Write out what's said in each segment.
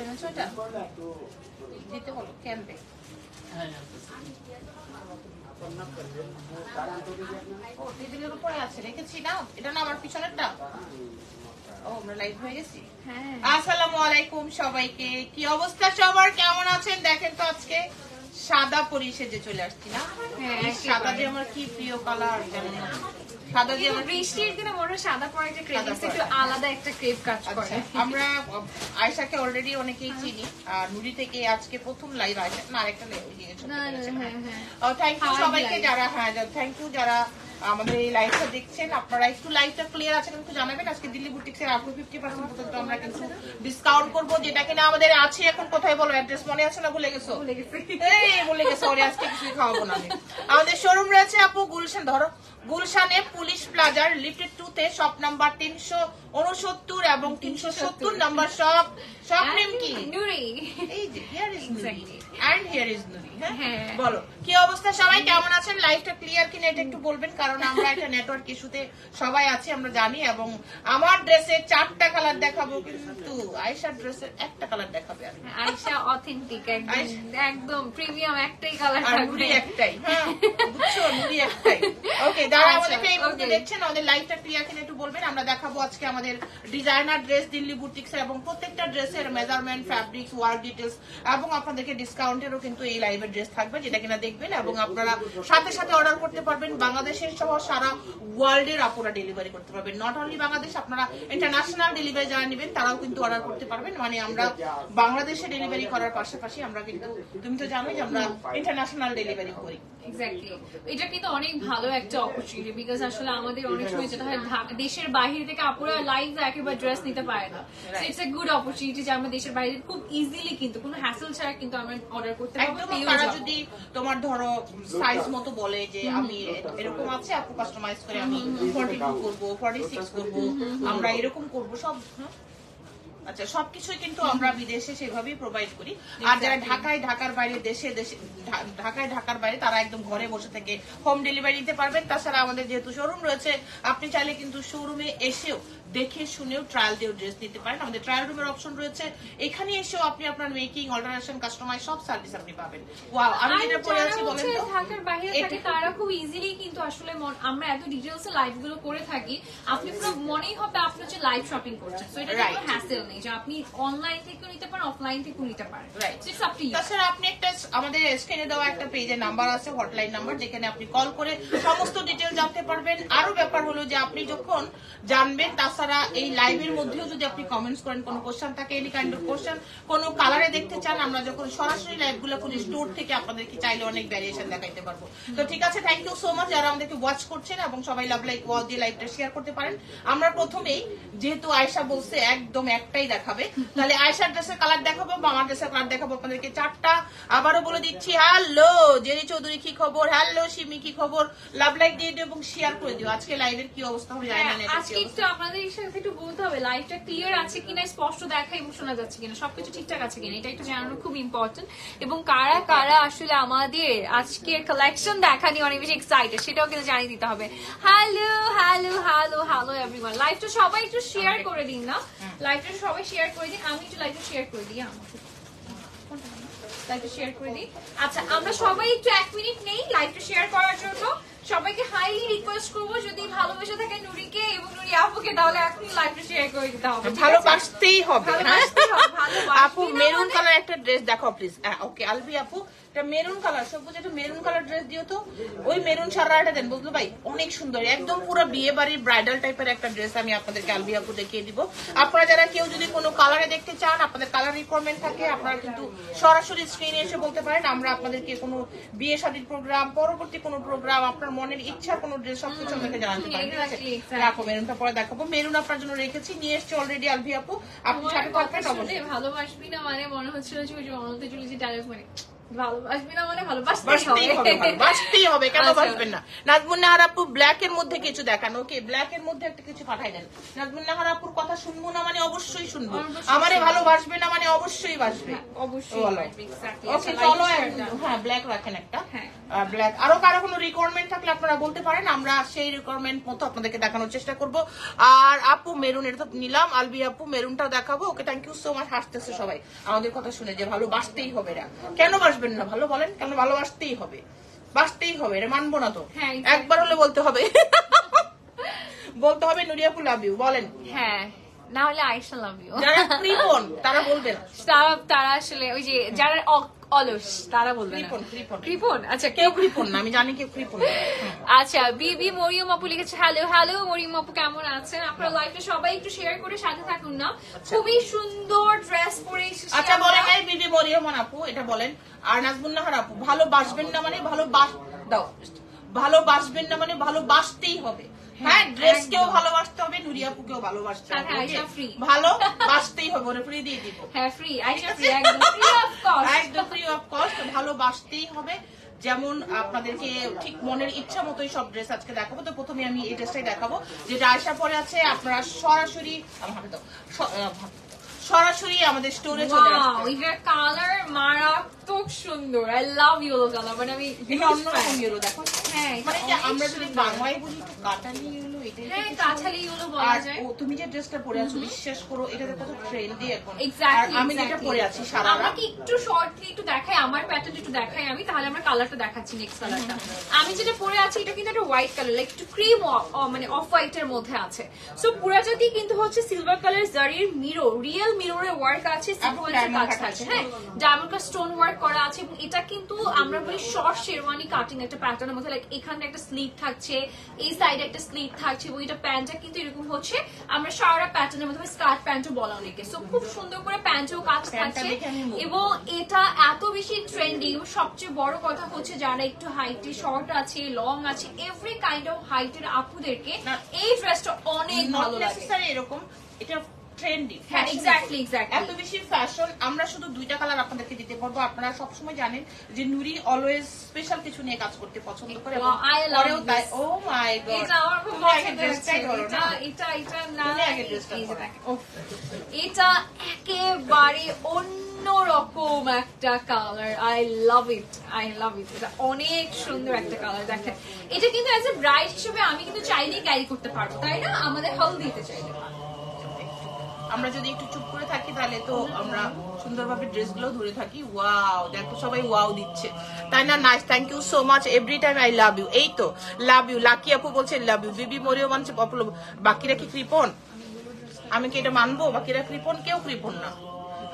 এনেছো এটা দিতে বলো ক্যাম্পে। ও টেবিলের উপরে আছে, রেখেছি না, এটা না আমার পিছনেরটা। ও আমরা লাইভ হয়ে গেছি। আসসালামু আলাইকুম সবাইকে, কি অবস্থা সবার, কেমন আছেন? দেখেন তো আজকে সাদা পরি সেজে চলে আসছি না। সাদা যে আমার কি প্রিয় কালার, জানেন না? সাদা যে আমার বৃষ্টির দিনে মনে হয় সাদা পরে একটা ক্রেভিংস, একটু আলাদা একটা ক্রেভ কাজ করে। আমরা আয়েশাকে অলরেডি অনেকেই চিনি, আর নুরি থেকে আজকে প্রথম লাইভ আয়েশা না আরেকটা লাইভ দিয়েছে। থ্যাংক ইউ সবাইকে যারা, হ্যাঁ থ্যাংক ইউ যারা আমাদের এই লাইভটা দেখছেন। আপনারা একটু লাইভটা ক্লিয়ার আছে কিন্তু জানাবেন। আজকে দিল্লি বুটিক্সের আপু 50% পর্যন্ত আমরা কিন্তু ডিসকাউন্ট করবো, যেটা কিনা আমাদের আছে এখন। কোথায় বলো অ্যাড্রেস, মনে আছে না? ভুলে গেছো? ভুলে গেছো, আজকে কিছুই খাওয়াবো না আমি। আমাদের শোরুম রয়েছে আপু গুলশান, ধরো গুলশানে পুলিশ প্লাজার লিফটেড 2 তে শপ নাম্বার 369 এবং 370 নাম্বার শপ। শপ নেম কি? নুরি। এই যে here is Nuri and here is Nuri. হ্যাঁ বলো কি অবস্থা সবাই, কেমন আছেন? লাইভটা ক্লিয়ার কিনা এটা একটু বলবেন, কারণ আমরা একটা নেটওয়ার্ক ইস্যুতে সবাই আছি আমরা জানি। এবং আমার ড্রেসের 4টা কালার দেখাবো, কিন্তু আয়েশার ড্রেসের একটা কালার দেখাবে। আয়েশা অথেন্টিক, একদম প্রিমিয়াম একটাই কালার আর নুরি একটাই। হ্যাঁ বুঝছো, নুরি একটাই। ওকে, যারা আমাদেরকে এই মুহূর্তে দেখছেন আমাদের লাইভটা ক্লিয়ার কিনা একটু বলবেন। আমরা দেখাবো আজকে আমাদের ডিজাইনার ড্রেস দিল্লি বুটিক্স, এবং প্রত্যেকটা ড্রেসের মেজারমেন্ট, ফ্যাব্রিক্স, ওয়ার্ক ডিটেলস, এবং আপনাদেরকে ডিসকাউন্টেরও কিন্তু এই লাইভের ড্রেস থাকবে, যেটা কিনা দেখবেন। এবং আপনারা সাথে সাথে অর্ডার করতে পারবেন। বাংলাদেশের সহ সারা ওয়ার্ল্ডের আপনারা ডেলিভারি করতে পারবেন। নট অনলি বাংলাদেশ, আপনারা ইন্টারন্যাশনাল ডেলিভারি যারা নেবেন তারাও কিন্তু অর্ডার করতে পারবেন। মানে আমরা বাংলাদেশে ডেলিভারি করার পাশাপাশি আমরা কিন্তু, তুমি তো জানোই যে আমরা ইন্টারন্যাশনাল ডেলিভারি করি। এক্স্যাক্টলি, এটা কিন্তু অনেক ভালো একটা অপরচুনিটি, বিকজ আসলে আমাদের অনেক সময় যেটা হয় দেশের বাইরে থেকে আপুরা লাইভ একেবারে ড্রেস নিতে পারে না। So it's a good opportunity যে আমরা দেশের বাইরে খুব ইজিলি কিন্তু কোনো হ্যাসেল ছাড়া কিন্তু আমরা অর্ডার করতে পারবো। তারা যদি তোমার ধরো সাইজ মতো বলে যে আমি এরকম আছে, আপু কাস্টমাইজ করে আমি 42 করবো, 46 করবো, আমরা এরকম করবো সব। আচ্ছা, সবকিছুই কিন্তু আমরা বিদেশে সেভাবেই প্রোভাইড করি। আর যারা ঢাকায়, ঢাকার বাইরে, দেশে দেশে ঢাকায়, ঢাকার বাইরে, তারা একদম ঘরে বসে থেকে হোম ডেলিভারি নিতে পারবেন। তাছাড়া আমাদের যেহেতু শোরুম রয়েছে, আপনি চাইলে কিন্তু শোরুমে এসেও দেখে শুনেও ট্রায়াল দিয়েও ড্রেস নিতে পারেন। আমাদের ট্রায়াল রুমের অপশন রয়েছে, এখানে এসেও আপনি আপনার মেকিং, অল্টারেশন, কাস্টমাইজ সব সার্ভিস আপনি পাবেন। ওয়াও, আমি যেটা পরে আছি বলেন তো, ঢাকার বাইরে থেকে তারা খুব ইজিলি কিন্তু আসলে আমরা এত ডিটেইলস এ লাইভ গুলো করে থাকি, আপনি পুরো মনেই হবে আপনি হচ্ছে লাইভ শপিং করছেন। সো এটা কোনো হ্যাসেল নেই যে আপনি অনলাইন থেকেও নিতে পারেন, অফলাইন থেকেও নিতে পারেন। It's up to you. তাছাড়া আপনি একটা আমাদের স্ক্রিনে দেওয়া একটা পেজে নাম্বার আছে, হটলাইন নাম্বার, যেখানে আপনি কল করে সমস্ত ডিটেইলস জানতে পারবেন। আরো ব্যাপার হলো যে আপনি যখন জানবেন, তাছাড়া এই লাইভের মধ্যেও যদি আপনি কমেন্টস করেন, কোনো কোশ্চেন থাকে, এনি কাইন্ড অফ কোশ্চেন, কোনো কালারে দেখতে চান, আমরা যখন সরাসরি লাইভগুলো করি স্টোর থেকে আপনাদেরকে চাইলে অনেক ভ্যারিয়েশন দেখাইতে পারবো। তো ঠিক আছে, থ্যাংক ইউ সো মাচ যারা আমাদেরকে ওয়াচ করছেন, এবং সবাই লাভ লাইক ওয়াল দিয়ে লাইভটা শেয়ার করতে পারেন। আমরা প্রথমেই যেহেতু আয়েশা বলছে একদম একটাই দেখাবে, তাহলে আয়েশার ড্রেসের কালার দেখাবো বা আমার ড্রেসের কালার দেখাবো আপনাদেরকে 4টা। আবারও বলে দিচ্ছি, হ্যালো জেরি চৌধুরী কি খবর, হ্যালো সিমি কি খবর, লাভ লাইক দিয়ে দিও এবং শেয়ার করে দিও। আজকে লাইভের কি অবস্থা হবে জানি না, আজকে একটু আপনাদের সাথে একটু বলতে হবে লাইভটা ক্লিয়ার আছে কিনা, স্পষ্ট দেখা এবং শোনা যাচ্ছে কিনা, সবকিছু ঠিকঠাক আছে কিনা, এটা একটু জানানো খুব ইম্পর্টেন্ট। এবং কারা কারা আসলে আমাদের আজকের কালেকশন দেখা নিয়ে অনেক বেশি এক্সাইটেড সেটাও কিন্তু জানিয়ে দিতে হবে। Hello hello hello hello everyone, লাইভটা সবাই একটু শেয়ার করে দিন না, লাইভটা সবাই শেয়ার করে দিন। আমি একটু লাইভটা শেয়ার করে দিই, লাইভটা শেয়ার করে দিই। আচ্ছা, আমরা সবাই একটু 1 মিনিট নেই লাইভটা শেয়ার করার জন্য। সবাইকে হাইলি রিকোয়েস্ট করবো, যদি ভালোবেসে থাকে নুরিকে এবং নুরি আপুকে, তাহলে এখনই লাইভটা শেয়ার করে দিতে হবে। ভালোবাসতেই হবে। আপু মেরুন কালার একটা ড্রেস দেখাও প্লিজ। ওকে আলবি আপু, এটা মেরুন কালার, সবুজ একটা মেরুন কালার ড্রেস দিও তো। ওই মেরুন সারাটা দেন, বুঝলো ভাই, অনেক সুন্দর, একদম পুরো বিয়ে বাড়ির ব্রাইডাল টাইপের একটা ড্রেস আমি আপনাদেরকে আলবি আপু দেখিয়ে দিব। আপনারা যারা কেউ যদি কোনো কালারে দেখতে চান, আপনাদের কালার রিকোয়ারমেন্ট থাকে, আপনারা কিন্তু সরাসরি স্ক্রিনে এসে বলতে পারেন। আমরা আপনাদেরকে কোনো বিয়ে শাদীর প্রোগ্রাম, পরবর্তী কোনো প্রোগ্রাম, আপনার মনের ইচ্ছা কোনো ড্রেস সবকিছু আমাকে জানাতে পারেন। রাখো, মেরুনটা পরে দেখাবো। মেরুন আপনার জন্য রেখেছি, নিয়ে এসছি অলরেডি আলবি আপু, আপনি সাথে থাকবেন। অবশ্যই ভালোবাসবি না মানে মনে হচ্ছিল যে ওই যে অনন্ত চলেছি ডায়লগ, মানে ভালোবাসবি না মানে ভালোবাসতেই বাসতেই হবে, হবে। বাসতেই হবে, কেন আচ্ছা। বাসবেন না? নাজমুন নাহার আপু ব্ল্যাক এর মধ্যে কিছু দেখান, ওকে ব্ল্যাক এর মধ্যে একটা কিছু পাঠাই দেন। নাজমুন নাহার আপুর কথা শুনবো না মানে অবশ্যই শুনবো, অবশ্যই আমারে শুনবো। ভালোবাসবে না মানে অবশ্যই বাসবে। অবশ্যই বলো। বাসবে, exactly। ওকে আচ্ছা, চলো light এখন, shirt হ্যাঁ ব্ল্যাক রাখেন একটা, হ্যাঁ। ব্ল্যাক। আরো কারো কোনো রিকোয়ারমেন্ট থাকলে আপনারা বলতে পারেন, আমরা সেই রিকোয়ারমেন্ট মতো আপনাদেরকে দেখানোর চেষ্টা করব। আর আপু মেরুন, এটা তো নিলাম, আলবি আপু মেরুনটাও দেখাবো। Okay thank you so much. হাসতেছে সবাই আমাদের কথা শুনে যে ভালোবাসতেই হবে এরা, কেন বাসবেন না? ভালো বলেন, কেন ভালোবাসতেই হবে, বাসতেই হবে, এটা মানবো না তো, হ্যাঁ, exactly। একবার হলে বলতে হবে বলতে হবে নুরিয়া আপু লাভ ইউ বলেন। হ্যাঁ, না হলে আয়েশা লাভ ইউ। যারা কৃপণ তারা বলবেন, তারা আসলে ওই যে যারা অলস তারা বলবে না। কৃপণ, কৃপণ। কৃপণ, আচ্ছা কেউ কৃপণ না, আমি জানি কেউ কৃপণ না। আচ্ছা, বিবি মরিয়ম আপু লিখেছে হ্যালো হ্যালো, মরিয়ম আপু কেমন আছেন? আপনারা লাইভে সবাই একটু শেয়ার করে সাথে থাকুন না। খুবই সুন্দর ড্রেস পরে এসেছি আচ্ছা আমরা। বলেন, এই বিবি মরিয়মান আপু এটা বলেন। আর নাজমুন নাহার আপু, ভালোবাসবেন না মানে দাও, ভালোবাসবেন না মানে ভালোবাসতেই হবে। হ্যাঁ, ড্রেস কেও ভালোবাসতে হবে, নুরিয়া আপুকেও ভালোবাসতে হবে, সাথে আয়েশা okay? free। ভালোবাসতেই হবে, ওরে ফ্রি দিয়ে দিব, হ্যাঁ ফ্রি, আয়েশা ফ্রি, একদম ফ্রি অফ কস্ট। একদম ফ্রি অফ কস্ট। ভালোবাসতেই হবে। যেমন আপনাদেরকে ঠিক মনের ইচ্ছা মতোই সব ড্রেস আজকে দেখাবো। তো প্রথমে আমি এই ড্রেসটাই দেখাবো যেটা আয়শা পরে আছে। আপনারা সরাসরি সরাসরি আমাদের স্টোরে চলে ওয়াও, আসবেন। এটার কালার মারাত্মক সুন্দর। আই লাভ ইয়েলো কালার, মানে আমি এটা অন্যরকম ইয়েলো, দেখো। হ্যাঁ, মানে যে অনেক আমরা যদি সুন্দর। বাংলায় বলি একটু কাটালি ইয়েলো, এটাই তো হ্যাঁ, কিছু। কাঁঠালি ইয়েলো বলা আর যায়। তুমি যে ড্রেসটা পরে আছো, বিশ্বাস করো এটা কত ট্রেন্ডি এখন। আর এক্স্যাক্টলি, আমি যেটা পরে আছি সারা আমাকে একটু শর্টলি একটু দেখাই, আমার প্যাটার্ন একটু দেখাই আমি, তাহলে আমরা কালারটা দেখাচ্ছি। নেক্সট কালারটা আমি যেটা পরে আছি এটা কিন্তু একটা হোয়াইট কালার, লাইক একটু ক্রিম মানে অফ হোয়াইট এর মধ্যে আছে। সো পুরাটাতেই কিন্তু হচ্ছে সিলভার কালার জারির মিরর, রিয়েল মিররের ওয়ার্ক আছে, সিকোয়েন্সের কাজ থাকছে, হ্যাঁ ডায়মন্ড স্টোন ওয়ার্ক করা আছে। এবং এটা কিন্তু আমরা বলি শর্ট শেরওয়ানি কাটিং একটা প্যাটার্নের মধ্যে, লাইক এখানে একটা স্লিভ থাকছে, এই সাইডে একটা স্লিভ থাকছে, এবং এটা প্যান্টটা কিন্তু এরকম হচ্ছে আমরা সারা প্যাটার্নের মধ্যে স্কার্ট প্যান্টও বলা অনেকে। সো খুব সুন্দর করে প্যান্টেও কাজ থাকছে, এবং এটা এত বেশি ট্রেন্ডি। সবচেয়ে বড় কথা হচ্ছে যারা একটু হাইটে, শর্ট আছে, লং আছে, এভরি কাইন্ড অফ হাইটের আপুদেরকে এই ড্রেসটা অনেক ভালো লাগে। এরকম এটা ট্রেন্ডি, হ্যাঁ এক্স্যাক্টলি এক্স্যাক্টলি, এত বেশি ফ্যাশন। আমরা শুধু দুইটা কালার আপনাদেরকে দিতে পারবো। আপনারা সবসময় জানেন যে নুরি অলওয়েজ স্পেশাল কিছু নিয়ে কাজ করতে পছন্দ করে, এবং I love পরেও তাই। this. ও মাই গড, এটা আমার খুব পছন্দ হচ্ছে। এটা না, তুমি আগে ড্রেসটা এই যে পরো। দেখো, এটা একেবারে অন্যরকম একটা colour. I love it, I love it. এটা অনেক সুন্দর একটা কালার। দেখেন, এটা কিন্তু অ্যাজ এ ব্রাইড হিসেবে আমি কিন্তু চাইলেই ক্যারি করতে পারবো, তাই না? আমাদের হলদিতে চাইলে। আমরা যদি একটু চুপ করে থাকি তাহলে তো আমরা সুন্দরভাবে ড্রেসগুলো ধরে থাকি। ওয়াও, দেখো সবাই ওয়াও দিচ্ছে, তাই না? Nice, thank you so much every time. I love you. এই তো লাভ ইউ। লাকি আপু বলছে লাভ ইউ। বিবি মরিও মানছে পপুলার। বাকিরা কি কৃপণ? আমি কি এটা মানবো? বাকিরা কৃপণ? কেউ কৃপণ না,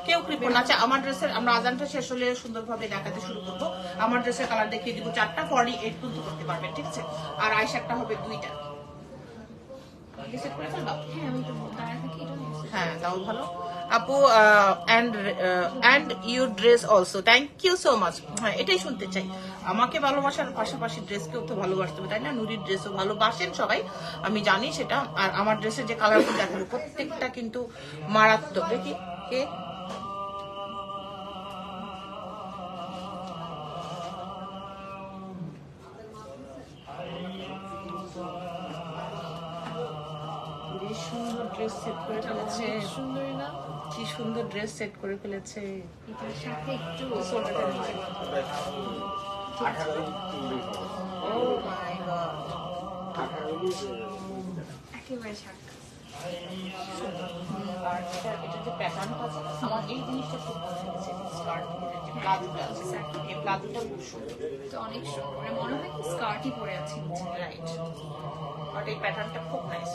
কেউ কৃপণ না। আচ্ছা, আমার ড্রেসের আমরা আজানটা শেষ হলে সুন্দরভাবে দেখাতে শুরু করবো। আমার ড্রেসের কালার দেখিয়ে দিব 4টা, 48 পর্যন্ত করতে পারবেন, ঠিক আছে? আর আইশ্যাডটা হবে 2টা। সেট করে ফেলবা? হ্যাঁ, আমি তো দাঁড়ায় থাকি, এটা নিয়ে এসে। হ্যাঁ, তাও ভালো আপু। And your dress also, thank you so much. হ্যাঁ, এটাই শুনতে চাই। আমাকে ভালোবাসার পাশাপাশি ড্রেসকেও তো ভালোবাসতে হবে, তাই না? নুরির ড্রেসও ভালোবাসেন সবাই, আমি জানি সেটা। আর আমার ড্রেসের যে কালারগুলো দেখাবো প্রত্যেকটা কিন্তু মারাত্মক। দেখি কে সুন্দর ড্রেস সেট করে ফেলেছে, সুন্দর না? কি সুন্দর ড্রেস সেট করে ফেলেছে। এটার সাথে একটু ও মাই গড, একেবারে সাথে। আর এটা যে প্যাটার্নটা আছে, আমার এই জিনিসটা খুব ভালো লেগেছে। স্কার্ট যে প্লাজোটা আছে, এই প্লাজোটা খুব সুন্দর, তো অনেক সুন্দর, মানে মনে হয় স্কার্টই পরে আছে। রাইট। আর এই প্যাটার্নটা খুব নাইস।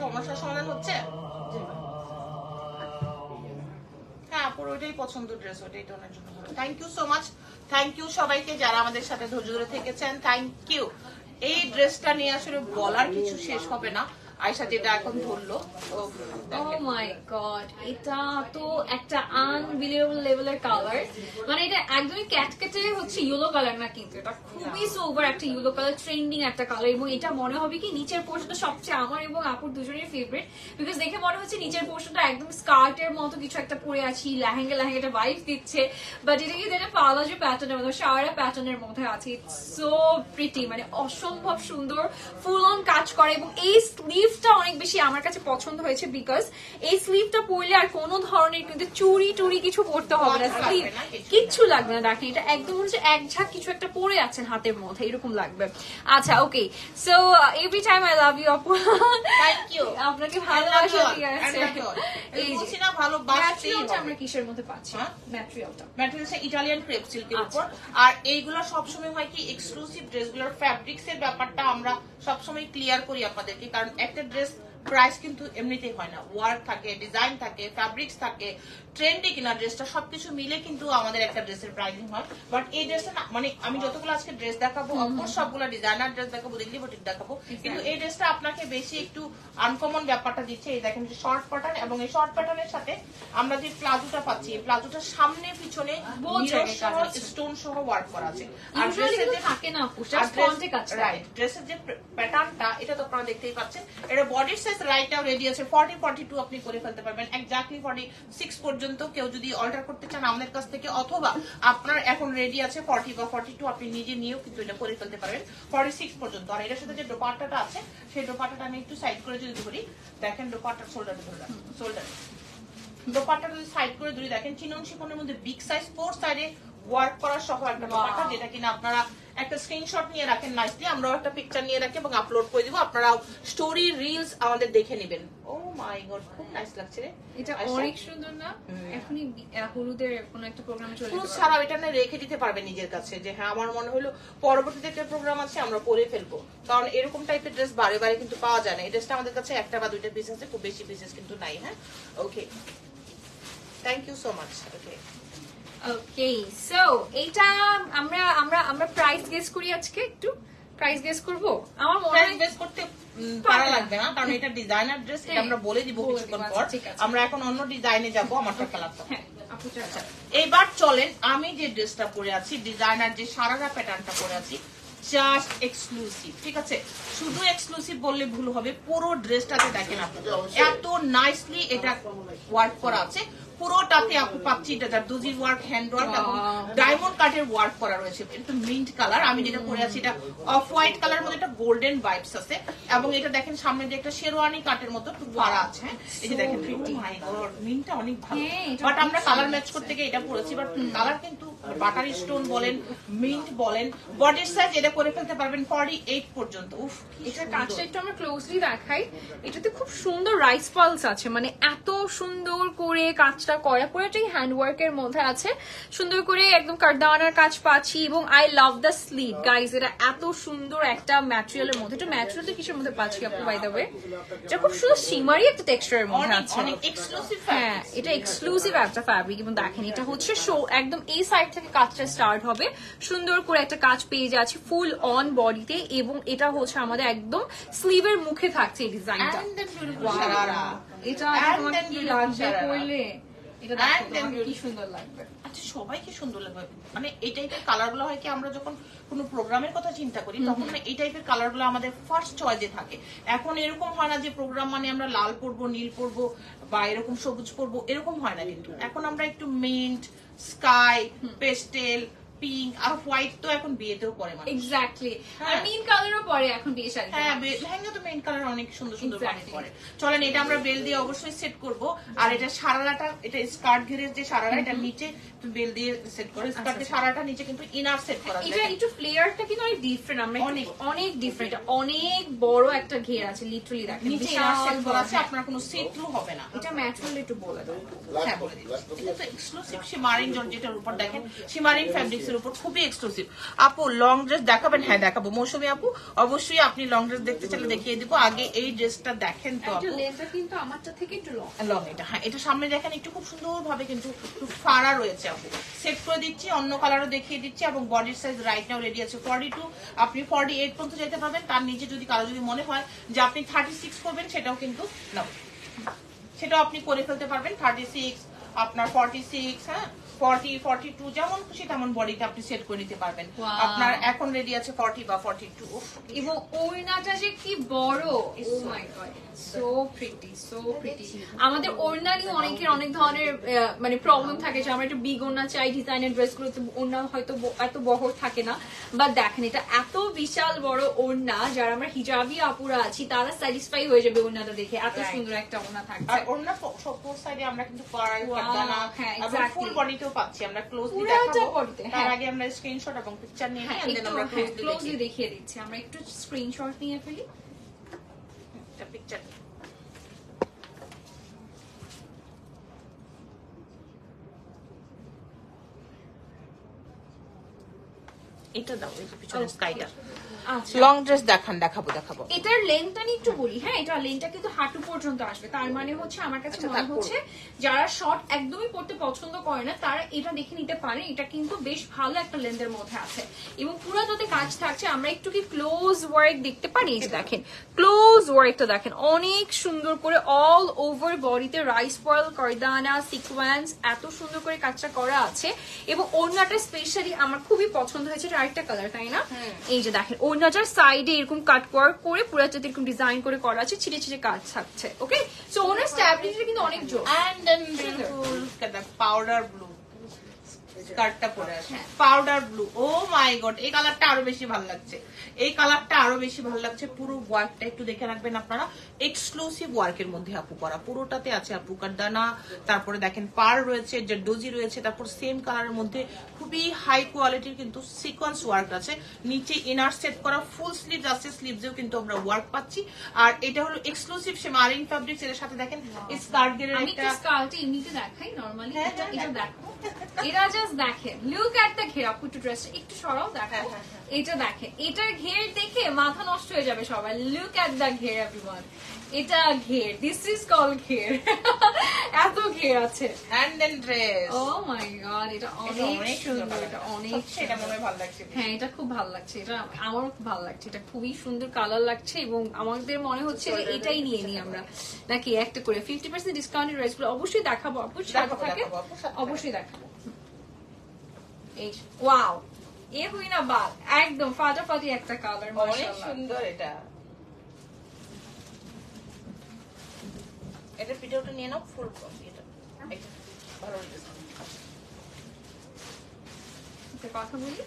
সমস্যার সমাধান হচ্ছে। হ্যাঁ, আপুর ওইটাই পছন্দ ড্রেস, ওইটাই টোনের জন্য ভালো। Thank you so much, thank you সবাইকে যারা আমাদের সাথে ধৈর্য ধরে থেকেছেন, থ্যাংক ইউ। এই ড্রেসটা নিয়ে আসলে বলার কিছু শেষ হবে না। আয়শা যেটা এখন ধরলো। ও মাই গড, এটা তো একটা আনবিলিভেবল লেভেলের কালার, মানে এটা একদমই ক্যাটকেটে হচ্ছে ইয়েলো কালার না, কিন্তু এটা খুবই সোবার একটা ইয়েলো কালার, ট্রেন্ডিং একটা কালার। এবং এটা মনে হবে কি নিচের পোর্শনটা সবচেয়ে আমার এবং আপুর দুজনের ফেভারিট, বিকজ দেখে মনে হচ্ছে নিচের পোর্শনটা একদম স্কার্টের মতো কিছু একটা পরে আছি, লেহেঙ্গাটা ভাইব দিচ্ছে, বাট এটা কিন্তু এটা পালাজো প্যাটার্নের মধ্যে, সারা প্যাটার্নের মধ্যে আছে। ইটস সো প্রিটি, মানে অসম্ভব সুন্দর, ফুল অন কাজ করে। এবং এই স্লিভটা অনেক বেশি আমার কাছে পছন্দ হয়েছে, বিকজ এই স্লিভটা পরলে আর কোনো ধরনের কিন্তু চুরি টুরি কিছু পরতে হবে না, স্লিভ কিচ্ছু লাগবে না। দেখেন এটা একদম হচ্ছে এক ঝাঁক কিছু একটা পরে আছেন হাতের মধ্যে, এরকম লাগবে। আচ্ছা okay, so every time I love you আপু, থ্যাংক ইউ, আপনাকে ভালোবাসা দিয়ে আছে। এই যে না ভালোবাসতেই হবে। আমরা কিসের মধ্যে পাচ্ছি ম্যাটেরিয়ালটা? ম্যাটেরিয়ালটা ইটালিয়ান ক্রেপ সিল্কের উপর। আর এইগুলো সবসময় হয় কি এক্সক্লুসিভ ড্রেসগুলোর ফ্যাব্রিক্স এর ব্যাপারটা আমরা সবসময় ক্লিয়ার করি আপনাদেরকে, কারণ একটা ড্রেস প্রাইস কিন্তু এমনিতেই হয় না, ওয়ার্ক থাকে, ডিজাইন থাকে, ফ্যাব্রিক্স থাকে, ট্রেন্ডে কিনা ড্রেসটা সবকিছু মিলে কিন্তু আমাদের একটা ড্রেসের প্রাইসিং হয়। বাট এই ড্রেসটা না, মানে আমি যতগুলো আজকে ড্রেস দেখাবো অফকোর্স সবগুলো ডিজাইনার ড্রেস দেখাবো, দিল্লি বুটিক দেখাবো, কিন্তু এই ড্রেসটা আপনাকে বেশি একটু আনকমন ব্যাপারটা দিচ্ছে। এই দেখেন যে শর্ট প্যাটার্ন, এবং এই শর্ট প্যাটার্নের সাথে আমরা যে প্লাজোটা পাচ্ছি, এই প্লাজোটার সামনে পিছনে স্টোন সহ ওয়ার্ক করা আছে। আর ড্রেসের যে থাকে না স্পঞ্জে কাজ, রাইট, ড্রেসের যে প্যাটার্নটা এটা তো আপনারা দেখতেই পাচ্ছেন। এটা বডির সাইজ রাইটটাও রেডি আছে, 40-42 আপনি করে ফেলতে পারবেন, এক্স্যাক্টলি 46 পর্যন্ত কেউ যদি অল্টার করতে চান আমাদের কাছ থেকে, অথবা আপনার এখন রেডি আছে 40 বা 42, আপনি নিজে নিয়েও কিন্তু এটা করে ফেলতে পারবেন 46 পর্যন্ত। আর এটার সাথে যে দোপাট্টাটা আছে সেই দোপাট্টাটা আমি একটু সাইড করে যদি ধরি, দেখেন দোপাট্টার শোল্ডারে ধরে রাখেন, শোল্ডার দোপাট্টাটা যদি সাইড করে ধরি, দেখেন চিনন শিফনের মধ্যে বিগ সাইজ 4 সাইডে ওয়ার্ক করা সহ একটা দোপাট্টা, যেটা কিনা আপনারা একটা স্ক্রিনশট নিয়ে রাখেন নাইসলি, আমরাও একটা পিকচার নিয়ে রাখি এবং আপলোড করে দিব, আপনারাও স্টোরি রিলস আমাদের দেখে নেবেন। ও মাই গড, খুব নাইস লাগছে রে, এটা অনেক সুন্দর না? এখনই হলুদের কোনো একটা প্রোগ্রামে চলে যেতে ছাড়াও এটা না রেখে দিতে পারবে নিজের কাছে, যে হ্যাঁ আমার মনে হলো পরবর্তীতে একটা প্রোগ্রাম আছে আমরা পরে ফেলবো, কারণ এরকম টাইপের ড্রেস বারে বারে কিন্তু পাওয়া যায় না। এই ড্রেসটা আমাদের কাছে একটা বা দুইটা পিস আছে, খুব বেশি পিসেস কিন্তু নাই। হ্যাঁ okay, thank you so much. Okay okay, so এইটা আমরা আমরা আমরা প্রাইস গেস করি আজকে, একটু প্রাইস গেস করব। আমার মনে হয় গেস করতে পারা লাগবে না, কারণ এটা ডিজাইনার ড্রেস, এটা আমরা বলে দিব কিছুক্ষণ পর। আমরা এখন অন্য ডিজাইনে যাব, আমার টাকা লাগবে। হ্যাঁ আপু, আচ্ছা এইবার চলেন আমি যে ড্রেসটা পরে আছি, ডিজাইনার যে সারারা প্যাটার্নটা পরে আছি, জাস্ট এক্সক্লুসিভ, ঠিক আছে? শুধু এক্সক্লুসিভ বললে ভুল হবে, পুরো ড্রেসটাতে দেখেন আপনি এত নাইসলি এটা ওয়ার্ক করা আছে, পুরোটাতে আপনি পাচ্ছি জারদোজির ওয়ার্ক, হ্যান্ড ওয়ার্ক এবং ডায়মন্ড কাটের ওয়ার্ক করা রয়েছে। এটা মিন্ট কালার, আমি যেটা পরে আছি এটা অফ হোয়াইট কালার মধ্যে একটা গোল্ডেন ভাইবস আছে, এবং এটা দেখেন সামনে যে একটা শেরওয়ানি কাটের মতো একটু পাড়া আছে। এই যে দেখেন মিন্টটা অনেক ভালো, বাট আমরা কালার ম্যাচ করতে গিয়ে এটা পরেছি, বাট কালার কিন্তু বাটার স্টোন বলেন, মিন্ট বলেন, বডির সাইজ এটা করে ফেলতে পারবেন 48 পর্যন্ত। উফ, এটার কাজটা একটু আমরা ক্লোজলি দেখাই। এটাতে খুব সুন্দর রাইস পালস আছে, মানে এত সুন্দর করে কাজটা করা, পুরোটাই হ্যান্ড ওয়ার্কের মধ্যে আছে, সুন্দর করে একদম কারদানার কাজ পাচ্ছি। এবং I love the sleeve guys, এটা এত সুন্দর একটা ম্যাটেরিয়ালের মধ্যে, এটা ম্যাটেরিয়াল তো কিসের মধ্যে পাচ্ছি আপু বাই দ্য ওয়ে? এটা খুব সুন্দর শিমারি একটা টেক্সচারের মধ্যে আছে, হ্যাঁ এটা এক্সক্লুসিভ একটা ফ্যাব্রিক। এবং দেখেন এটা হচ্ছে একদম এই সাইড থেকে কাজটা স্টার্ট হবে, সুন্দর করে একটা কাজ পেয়ে যাচ্ছে ফুল অন বডিতে, এবং এটা হচ্ছে আমাদের একদম স্লিভের মুখে থাকছে এই ডিজাইনটা। এটা তোমাকে কি লাগবে পরলে, এটা দেখো কি সুন্দর লাগবে। আচ্ছা সবাই কি সুন্দর লাগবে, মানে এই টাইপের কালার গুলো হয় কি আমরা যখন কোনো প্রোগ্রামের কথা চিন্তা করি তখন এই টাইপের কালার গুলো আমাদের ফার্স্ট চয়েসে থাকে। এখন এরকম হয় না যে প্রোগ্রাম মানে আমরা লাল পরবো, নীল পরবো বা এরকম সবুজ পরবো, এরকম হয় না কিন্তু। এখন আমরা একটু মিন্ট, স্কাই, পেস্টেল, পিঙ্ক আর হোয়াইট তো এখন বিয়েতেও পরে মানুষ। এক্স্যাক্টলি, আর মিন কালারও পরে এখন বিয়ে শাড়ি। হ্যাঁ লেহেঙ্গা তো মেইন কালার অনেক সুন্দর সুন্দর পরে। চলেন এটা আমরা বেল দিয়ে অবশ্যই সেট করব। আর এটা সারারাটা, এটা স্কার্ট ঘিরে যে সারারা, এটা নিচে বেল দিয়ে সেট করে, স্কার্টের সারাটা নিচে কিন্তু ইনার সেট করা যায়। এটা একটু ফ্লেয়ারটা কিন্তু অনেক ডিফারেন্ট, আমরা অনেক ডিফারেন্ট, অনেক বড় একটা ঘের আছে, লিটারালি দেখেন নিচে ইনার সেট করা আছে, আপনার কোনো সি থ্রু হবে না। এটা ম্যাটেরিয়াল একটু বলে দাও। হ্যাঁ বলে দিচ্ছি, এটা তো এক্সক্লুসিভ শিমারিন জর্জেটের উপর দেখেন, শিমারিন ফ্যাব্রিক্স ড্রেসের উপর, খুবই এক্সক্লুসিভ। আপু লং ড্রেস দেখাবেন? হ্যাঁ দেখাবো মৌসুমী আপু, অবশ্যই আপনি লং ড্রেস দেখতে চাইলে দেখিয়ে দিব। আগে এই ড্রেসটা দেখেন তো আপু, লেন্থটা কিন্তু আমারটা থেকে একটু লং। লং এটা, হ্যাঁ এটা সামনে দেখেন একটু খুব সুন্দর ভাবে কিন্তু একটু ফাড়া রয়েছে আপু, সেট করে দিচ্ছি, অন্য কালারও দেখিয়ে দিচ্ছি। এবং বডির সাইজ রাইট নাও রেডি আছে 42, আপনি 48 পর্যন্ত যেতে পারবেন। তার নিচে যদি কারো যদি মনে হয় যে আপনি 36 করবেন, সেটাও কিন্তু নাও, সেটাও আপনি করে ফেলতে পারবেন। 36 আপনার 46, হ্যাঁ 40, 42 যেমন খুশি তেমন বডিতে আপনি সেট করে নিতে পারবেন। Wow. আপনার এখন রেডি আছে 40 বা 42। এবং ওড়নাটা যে কি বড়, oh my God, so pretty, so pretty. আমাদের ওড়না নিয়ে অনেকের অনেক ধরনের মানে প্রবলেম থাকে যে আমরা একটু বিগ ওড়না চাই, ডিজাইনের ড্রেসগুলোতে ওড়না হয়তো এত বহর থাকে না, বাট দেখেন এটা এত বিশাল বড় ওড়না, যারা আমরা হিজাবি আপুরা আছি তারা স্যাটিসফাই হয়ে যাবে ওড়নাটা দেখে, এত সুন্দর একটা ওড়না থাকছে। আর ওড়না সব সাইডে আমরা কিন্তু কড়াই পর্দানা হ্যাঁ, এবং exactly. ফুল বডিতেও পাচ্ছি। আমরা ক্লোজলি পুরোটা দেখাবো, বডিতে, তার হ্যাঁ। আগে আমরা স্ক্রিনশট এবং পিকচার নিয়ে নিই, হ্যাঁ, and then আমরা একটু ক্লোজলি ক্লোজলি দেখিয়ে দিচ্ছি। আমরা একটু স্ক্রিনশট নিয়ে ফেলি। একটা পিকচার। এটা দাও, এই যে পিছনে স্কাইটা। আচ্ছা, লং ড্রেস দেখাবো। এটার লেন্থটা নিয়ে একটু বলি। হ্যাঁ, এটা লেন্থটা কিন্তু হাঁটু পর্যন্ত আসবে, তার মানে হচ্ছে আমার কাছে আচ্ছা, মনে তারপর? হচ্ছে যারা শর্ট একদমই পড়তে পছন্দ করে না তারা এটা দেখে নিতে পারে। এটা কিন্তু বেশ ভালো একটা লেন্থের মধ্যে আছে এবং পুরো যাতে কাজ থাকছে। আমরা একটু কি ক্লোজ ওয়ার্ক দেখতে পারি? এই যে দেখেন ক্লোজ ওয়ার্কটা দেখেন, অনেক সুন্দর করে অল ওভার বডিতে রাইস পার্ল, কারদানা, সিকোয়েন্স এত সুন্দর করে কাজটা করা আছে। এবং ওড়নাটা স্পেশালি আমার খুবই পছন্দ হয়েছে, এটা আরেকটা কালার, তাই না? এই যে দেখেন ওড়নাটার সাইডে এরকম কাট ওয়ার্ক করে পুরোটা এরকম ডিজাইন করে করা আছে, ছিটে ছিটে কাজ থাকছে। ওকে, সো ওনার স্ট্যাবিলিটি কিন্তু অনেক জোর। And then beautiful powder blue স্কার্টটা পরে আছে, powder blue. O my god, এই কালারটা আরো বেশি ভালো লাগছে, এই কালারটা আরো বেশি ভালো লাগছে। পুরো ওয়ার্কটা একটু দেখে রাখবেন আপনারা, এক্সক্লুসিভ ওয়ার্কের মধ্যে আপু করা, পুরোটাতে আছে আপু কারদানা, তারপরে দেখেন পার রয়েছে, জারদোজি রয়েছে, তারপর সেম কালারের মধ্যে খুবই হাই কোয়ালিটির কিন্তু সিকোয়েন্স ওয়ার্ক আছে। নিচে ইনার সেট করা ফুল স্লিভস আছে, স্লিভসেও কিন্তু আমরা ওয়ার্ক পাচ্ছি। আর এটা হলো এক্সক্লুসিভ শেমারিং ফ্যাব্রিক্স, এর সাথে দেখেন স্কার্ট গের আমি একটা একটু স্কার্টে এমনিতে দেখাই নরমালি। হ্যাঁ, এটা হ্যাঁ, দেখো, এটা জাস্ট দেখেন, লুক এট দ্য ঘের। আপু একটু ড্রেসটা একটু সরাও, দেখো এটা দেখেন, এটার ঘের দেখে মাথা নষ্ট হয়ে যাবে সবাই। লুক এট দ্য ঘের এভরিওয়ান, এটা ঘের, দিস ইজ কল ঘের। এত ঘের আছে। Hand then dress. O my god, এটা অনেক সুন্দর, এটা অনেক এটা মনে হয় ভালো লাগছে। হ্যাঁ, এটা খুব ভালো লাগছে, এটা আমারও খুব ভালো লাগছে, এটা খুবই সুন্দর কালার লাগছে। এবং আমাদের মনে হচ্ছে যে এটাই নিয়ে নিই আমরা, নাকি একটা করে 50% ডিসকাউন্টের ড্রেসগুলো অবশ্যই দেখাবো আপু, সাথে থাকে অবশ্যই দেখাবো। এই ওয়াও, এ হই না বাল, একদম ফাটাফাটি একটা কালার, অনেক মাশাআল্লাহ সুন্দর। এটা ভিডিওটা নিয়ে নাও ফুল এটা ভালো লাগছে। কথা বলি।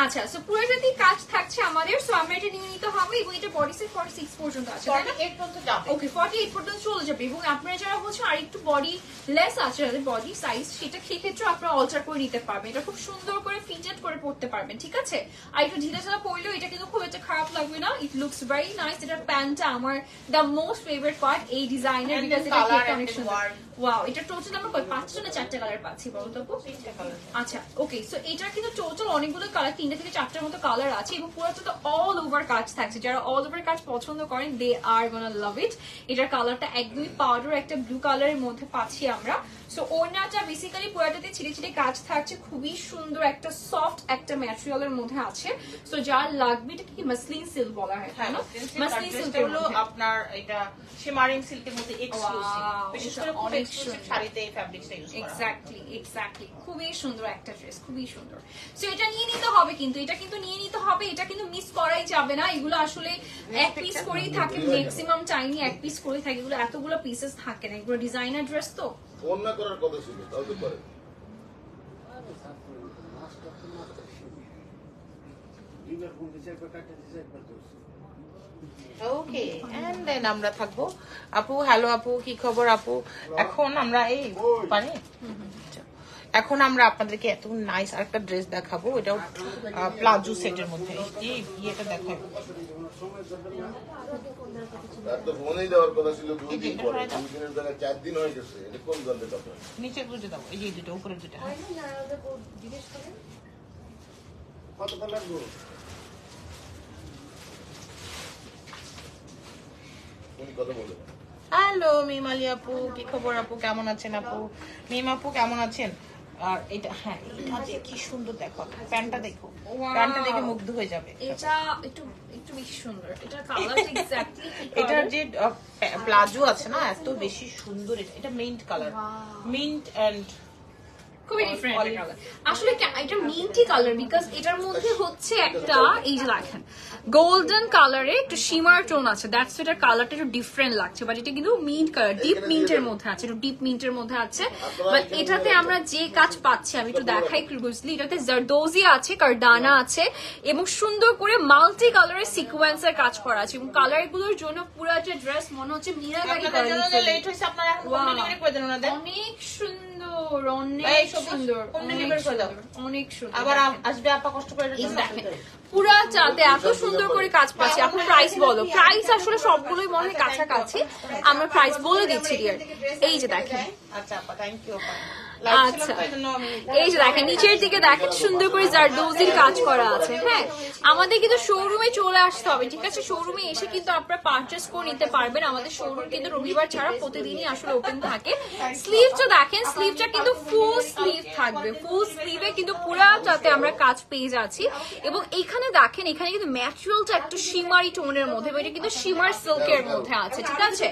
আচ্ছা, সো পুরোটাতে কাজ থাকছে আমাদের, সো আমরা এটা নিয়ে নিতে হবে। এবং এটা বডি সাইজ 46 পর্যন্ত আছে, তাই না? 48 পর্যন্ত যাবে। ওকে, 48 পর্যন্ত চলে যাবে। এবং আপনারা যারা হচ্ছে আর একটু বডি লেস আছে, যাদের বডি সাইজ, সেটা ক্ষেত্রে আপনারা অল্টার করে নিতে পারবেন। এটা খুব সুন্দর করে ফিটেড করে পড়তে পারবেন, ঠিক আছে? আর একটু ঢিলা ঢালা পরলেও এটা কিন্তু খুব একটা খারাপ লাগবে না। ইট লুকস ভেরি নাইস। এটার প্যান্টটা আমার দ্য মোস্ট ফেভারিট পার্ট এই ডিজাইনের, বিকজ এটা দেখতে অনেক সুন্দর। ওয়াও, এটা টোটাল আমরা 5টা না 4টা কালার পাচ্ছি বলো তো আপু? 3টা কালার। আচ্ছা, ওকে, সো এটা কিন্তু টোটাল অনেকগুলো কালার, 3টা থেকে 4টার মতো কালার আছে। এবং পুরোটা তো অল ওভার কাজ থাকছে। যারা অল ওভার কাজ পছন্দ করেন, দে আর গোনা লাভ ইট। এটার কালারটা একদমই পাউডার একটা ব্লু কালারের মধ্যে পাচ্ছি আমরা। সো ওড়নাটা বেসিক্যালি পুরোটাতে ছিটে ছিটে কাজ থাকছে, খুবই সুন্দর একটা সফট একটা ম্যাটেরিয়ালের মধ্যে আছে। সো যার লাগবে, এটা কি মাসলিন সিল্ক বলা হয়, তাই না? মাসলিন সিল্ক হলো আপনার, এটা শিমারিং সিল্কের মধ্যে এক্সক্লুসিভ, বিশেষ করে খুব এক্সক্লুসিভ শাড়িতে এই ফ্যাব্রিক্সটা ইউজ করা হয়। এক্স্যাক্টলি খুবই সুন্দর একটা ড্রেস, খুবই সুন্দর। সো এটা নিয়ে নিতে হবে, কিন্তু এটা কিন্তু নিয়ে নিতে হবে, এটা কিন্তু মিস করাই যাবে না। এগুলো আসলে এক পিস করেই থাকে, ম্যাক্সিমাম টাইমই এক পিস করেই থাকে, এগুলো এতগুলো পিসেস থাকে না, এগুলো ডিজাইনার ড্রেস তো। অন্য করার কথা ছিল, তাও তো পারে। ওকে, এন্ড দেন আমরা থাকবো। আপু হ্যালো আপু, কি খবর আপু? এখন আমরা এই পানি, এখন আমরা আপনাদেরকে এত নাইস আরেকটা ড্রেস দেখাবো। এটাও প্লাজো সেটের মধ্যে। এই বিয়েটা দেখাবো। তার তো ফোনেই দেওয়ার কথা ছিল 2 দিন পরে, 2 দিনের জায়গায় 4 দিন হয়ে গেছে। এটা কোন গন্ধে কথা? নিচে বুঝে দাও, এই যে দুটো উপরের দুটো। উনি কথা বলে হ্যালো মিমালি আপু, কি খবর আপু, কেমন আছেন আপু? মিম আপু কেমন আছেন? আর এটা হ্যাঁ, এটা যে কি সুন্দর দেখো, প্যান্টটা দেখো, প্যান্টটা দেখে মুগ্ধ হয়ে যাবে। এটা একটু একটু বেশি সুন্দর, এটা কালারটা এক্স্যাক্টলি এটার যে প্লাজো আছে না, এত বেশি সুন্দর। এটা মিন্ট কালার, মিন্ট এন্ড খুবই ডিফারেন্ট কালার। আসলে এটা মিন্টি কালার বিকজ এটার মধ্যে হচ্ছে একটা এই যে দেখেন গোল্ডেন কালারে একটু শিমার টোন আছে, দ্যাটস এটার কালারটা একটু ডিফারেন্ট লাগছে। বাট এটা কিন্তু মিন্ট কালার, ডিপ মিন্টের মধ্যে আছে, একটু ডিপ মিন্টের মধ্যে আছে। বাট এটাতে আমরা যে কাজ পাচ্ছি আমি একটু দেখাই ক্লোজলি। এটাতে জারদোজি আছে, কার্ডানা আছে এবং সুন্দর করে মাল্টি কালারের সিকোয়েন্সের কাজ করা আছে এবং কালার গুলোর জন্য পুরোটা ড্রেস মনে হচ্ছে মিনাকারি করা। লেট হইছে, আপনারা এখন হোম ডেলিভারি করে দেন ওনাদের। অনেক সুন্দর, অনেক সুন্দর, অনেক সুন্দর। আবার আসবে আপা কষ্ট করে পুরা চাতে এত সুন্দর করে কাজ পাচ্ছি। আপনার প্রাইস বলো। প্রাইস আসলে সবগুলোই মনে হয় কাছাকাছি, আমরা প্রাইস বলে দিচ্ছি ডিয়ার। এই যে দেখেন, আচ্ছা আপা থ্যাংক ইউ আপা। আচ্ছা এই যে দেখেন নিচের দিকে দেখেন সুন্দর করে জারদোজির কাজ করা আছে। হ্যাঁ, আমাদের কিন্তু শোরুমে চলে আসতে হবে, ঠিক আছে? শোরুমে এসে কিন্তু আপনারা পারচেস করে নিতে পারবেন। আমাদের শোরুম কিন্তু রবিবার ছাড়া প্রতিদিনই আসলে ওপেন থাকে। স্লিভটা দেখেন, স্লিভটা কিন্তু ফুল স্লিভ থাকবে, ফুল স্লিভে কিন্তু পুরা যাতে আমরা কাজ পেয়ে যাচ্ছি। এবং এখানে দেখেন, এখানে কিন্তু ম্যাটেরিয়ালটা একটু শিমারি টোনের মধ্যে, এটা কিন্তু শিমার সিল্কের মধ্যে আছে, ঠিক আছে?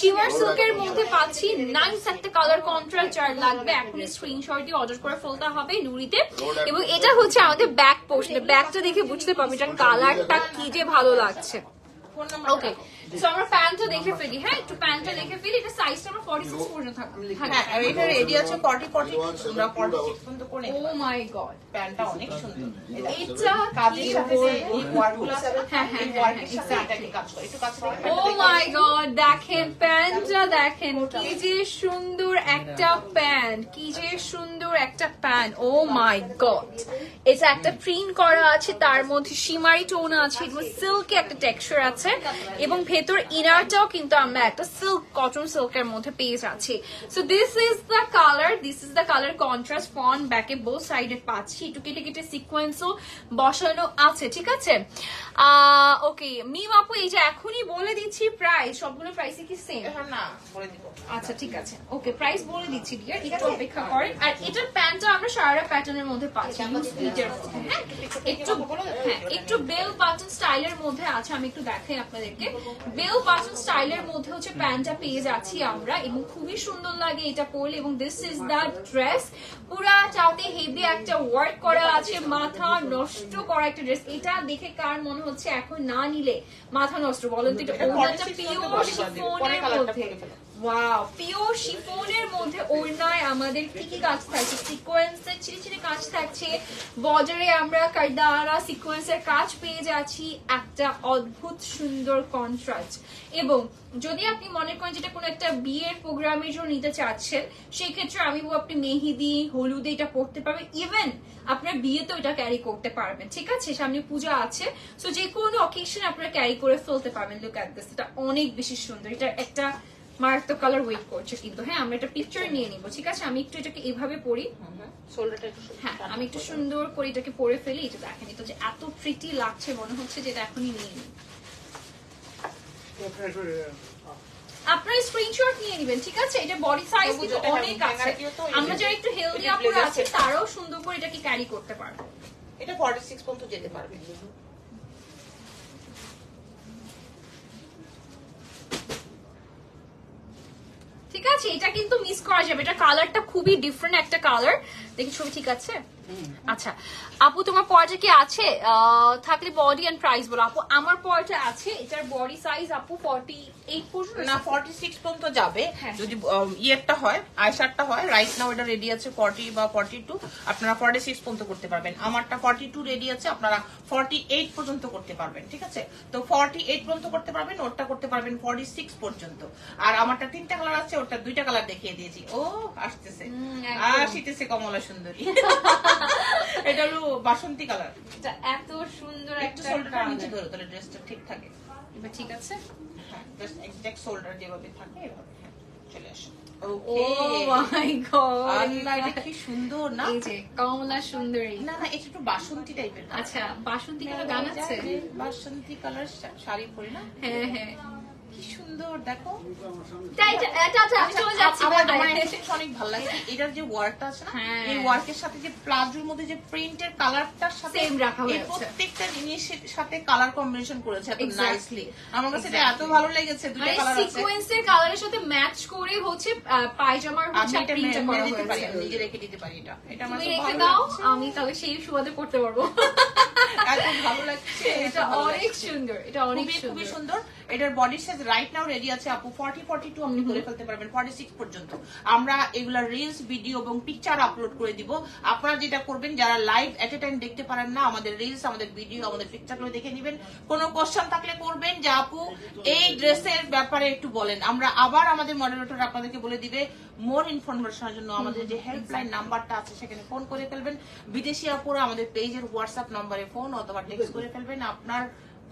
শিমার সিল্কের মধ্যে পাচ্ছি নাইস একটা কালার কন্ট্রাস্ট। যার লাগবে স্ক্রিনশট দিয়ে অর্ডার করে ফেলতে হবে নুরিতে। এবং এটা হচ্ছে আমাদের ব্যাক পোর্শন, ব্যাকটা দেখে বুঝতে পারবে এটা কালারটা কি যে ভালো লাগছে। ওকে, সো আমরা প্যান্টটা দেখে ফেলি। হ্যাঁ, একটু প্যান্টটা দেখে ফেলি। এটা সাইজটা আমরা 46 পর্যন্ত থাকবে। হ্যাঁ, এটা রেডি আছে 40 তোমরা 46 পর্যন্ত করে। ও মাই গড, প্যান্টটা অনেক সুন্দর। এটা কাজের সাথে যে এই ওয়ার্কগুলো আছে, হ্যাঁ হ্যাঁ, এই ওয়ার্কের সাথে এটাকে কাজ করে। একটু কাছে থেকে ও মাই গড, দেখেন প্যান্টটা দেখেন, কি যে সুন্দর একটা প্যান্ট, কি যে সুন্দর একটা প্যান্ট। ও মাই গড, এটা একটা প্রিন্ট করা আছে, তার মধ্যে শিমারি টোন আছে এবং সিল্কে একটা টেক্সচার আছে এবং ভেতর ইনারটাও কিন্তু আমরা একটা সিল্ক, কটন সিল্কের মধ্যে পেয়ে যাচ্ছি। So this is the colour, this is the colour contrast. Front ব্যাকে বোথ সাইডে পাচ্ছি, একটু কেটে কেটে সিকোয়েন্সও বসানো আছে, ঠিক আছে? ওকে মিম আপু, এই যে এখনই বলে দিচ্ছি প্রাইস, সবগুলো প্রাইসে কি সেম? না বলে দিব। আচ্ছা ঠিক আছে, ওকে প্রাইস বলে দিচ্ছি ডিয়ার, একটু অপেক্ষা করেন। আর এটার প্যান্টটা আমরা সারা প্যাটার্নের মধ্যে পাচ্ছি, স্লিটের মধ্যে। হ্যাঁ, একটু বেল বাটন স্টাইলের মধ্যে আছে। আমি একটু দেখাই আপনাদেরকে, বেল বাটন স্টাইলের মধ্যে হচ্ছে প্যান্টটা পেয়ে যাচ্ছি আমরা এবং খুবই সুন্দর লাগে এটা পরলে। এবং দিস ইজ দ্য ড্রেস, পুরা চাতে হেভি একটা ওয়ার্ক করা আছে, মাথা নষ্ট করা একটা ড্রেস। এটা দেখে কার মনে হচ্ছে এখন না নিলে মাথা নষ্ট? বলেন তো। এটা ওড়নাটা পিওর শিফনের মধ্যে, ওয়াও, পিওর শিফনের মধ্যে ওড়নায় আমাদের কি কি কাজ থাকছে? সিকোয়েন্সের ছিঁড়ে ছিঁড়ে কাজ থাকছে, বর্ডারে আমরা কারদানা সিকোয়েন্সের কাজ পেয়ে যাচ্ছি, একটা অদ্ভুত সুন্দর কন্ট্রাস্ট। এবং যদি আপনি মনে করেন যেটা কোনো একটা বিয়ের প্রোগ্রামের জন্য নিতে চাচ্ছেন, সেই ক্ষেত্রে আমি বলবো আপনি মেহেদি, হলুদে এটা পড়তে পারবেন, ইভেন আপনার বিয়েতেও এটা ক্যারি করতে পারবেন, ঠিক আছে? সামনে পূজা আছে, সো যে কোনো অকেশন আপনারা ক্যারি করে ফেলতে পারবেন। লুক এট দিস, এটা অনেক বেশি সুন্দর। এটা একটা মারাত্মক কালার ওয়েট করছে কিন্তু। হ্যাঁ, আমরা এটা পিকচার নিয়ে নিব, ঠিক আছে? আমি একটু এটাকে এভাবে পরি, হ্যাঁ আমি একটু সুন্দর করে এটাকে পরে ফেলি। এটা দেখেন, এটা যে এত প্রিটি লাগছে, মনে হচ্ছে যে এটা এখনই নিয়ে নিই। আপনারা স্ক্রিনশট নিয়ে নেবেন, ঠিক আছে? এটা বডি সাইজ কিন্তু অনেক আছে, আমরা যারা একটু হেলদি আপুরা আছে তারাও সুন্দর করে এটাকে ক্যারি করতে পারবে। এটা 46 পর্যন্ত যেতে পারবে। ঠিক আছে, এটা কিন্তু মিস করা যাবে। এটা কালারটা খুবই ডিফারেন্ট একটা কালার। দেখি ছবি ঠিক আছে? আচ্ছা আপু, তোমার পর্যা কি আছে? থাকলে বডি এন্ড প্রাইস বলো। আপু আমার পর্যা আছে, এটার বডি সাইজ আপু 48 পর্যন্ত না 46 পর্যন্ত যাবে যদি ইয়েরটা হয়, আইশারটা হয়। রাইট নাও এটা রেডি আছে 40 বা 42, আপনারা 46 পর্যন্ত করতে পারবেন। আমারটা 42 রেডি আছে, আপনারা 48 পর্যন্ত করতে পারবেন, ঠিক আছে? তো 48 পর্যন্ত করতে পারবেন, ওরটা করতে পারবেন 46 পর্যন্ত। আর আমারটা 3টা কালার আছে, ওরটা 2টা কালার দেখিয়ে দিয়েছি। ও আসতেছে, আসিতেছে কমলা সুন্দরী। এটা হলো বাসন্তী কালার। এটা এত সুন্দর একটু শোল্ডারটা নিচে ধরো, তাহলে ড্রেসটা ঠিক থাকে। এবার ঠিক আছে? হ্যাঁ, জাস্ট এক্সাক্ট শোল্ডার যেভাবে থাকে এভাবে চলে আসে। ওকে মাই গড, আল্লাহ এটা কি সুন্দর না? এই যে কমলা সুন্দরী। না না এটা একটু বাসন্তী টাইপের। আচ্ছা, বাসন্তী কালার গান আছে? বাসন্তী কালার শাড়ি পরি না? হ্যাঁ হ্যাঁ, কি সুন্দর দেখো। আমি চলে যাচ্ছি। আমার একটা জিনিস অনেক ভালো লাগে, এটার যে ওয়ার্কটা আছে না, হ্যাঁ। এই ওয়ার্কের সাথে যে প্লাজোর মধ্যে যে প্রিন্টের কালারটার সাথে Same রাখা এই হয়েছে। প্রত্যেকটা জিনিসের সাথে কালার কম্বিনেশন করেছে এত Exactly. নাইসলি। আমার কাছে এটা এত ভালো লেগেছে, দুটো মানে কালার আছে। সিকোয়েন্সের কালারের সাথে ম্যাচ করে হচ্ছে পায়জামার আমি হচ্ছে এটা প্রিন্টটা মেরে করা দিতে পারি, হয়েছে। আমি নিজে রেখে দিতে পারি এটা। এটা আমার তুমি খুব রেখে ভালো দাও, লাগছে। আমি তাহলে সেই সুবাদে পড়তে পারবো। এত ভালো লাগছে, এটা ভালো অনেক লাগছে। সুন্দর, এটা অনেক খুবই খুবই সুন্দর। সুন্দর। এটার body size right now ready আছে আপু 40-42 আপনি করে ফেলতে পারবেন, 46 পর্যন্ত। আমরা এগুলা রিলস, ভিডিও এবং পিকচার আপলোড করে দিব। আপনারা যেটা করবেন, যারা লাইভ এট এ টাইম দেখতে পারেন না, আমাদের রিলস, আমাদের ভিডিও, আমাদের পিকচারগুলো দেখে নেবেন। কোনো কোশ্চেন থাকলে করবেন যে আপু এই ড্রেসের ব্যাপারে একটু বলেন। আমরা আবার আমাদের মডারেটর আপনাদেরকে বলে দিবে মোর ইনফরমেশনের জন্য আমাদের যে হেল্পলাইন নাম্বারটা আছে সেখানে ফোন করে ফেলবেন। বিদেশি আপুরা আমাদের পেজের হোয়াটসঅ্যাপ নম্বরে ফোন অথবা টেক্সট করে ফেলবেন, আপনার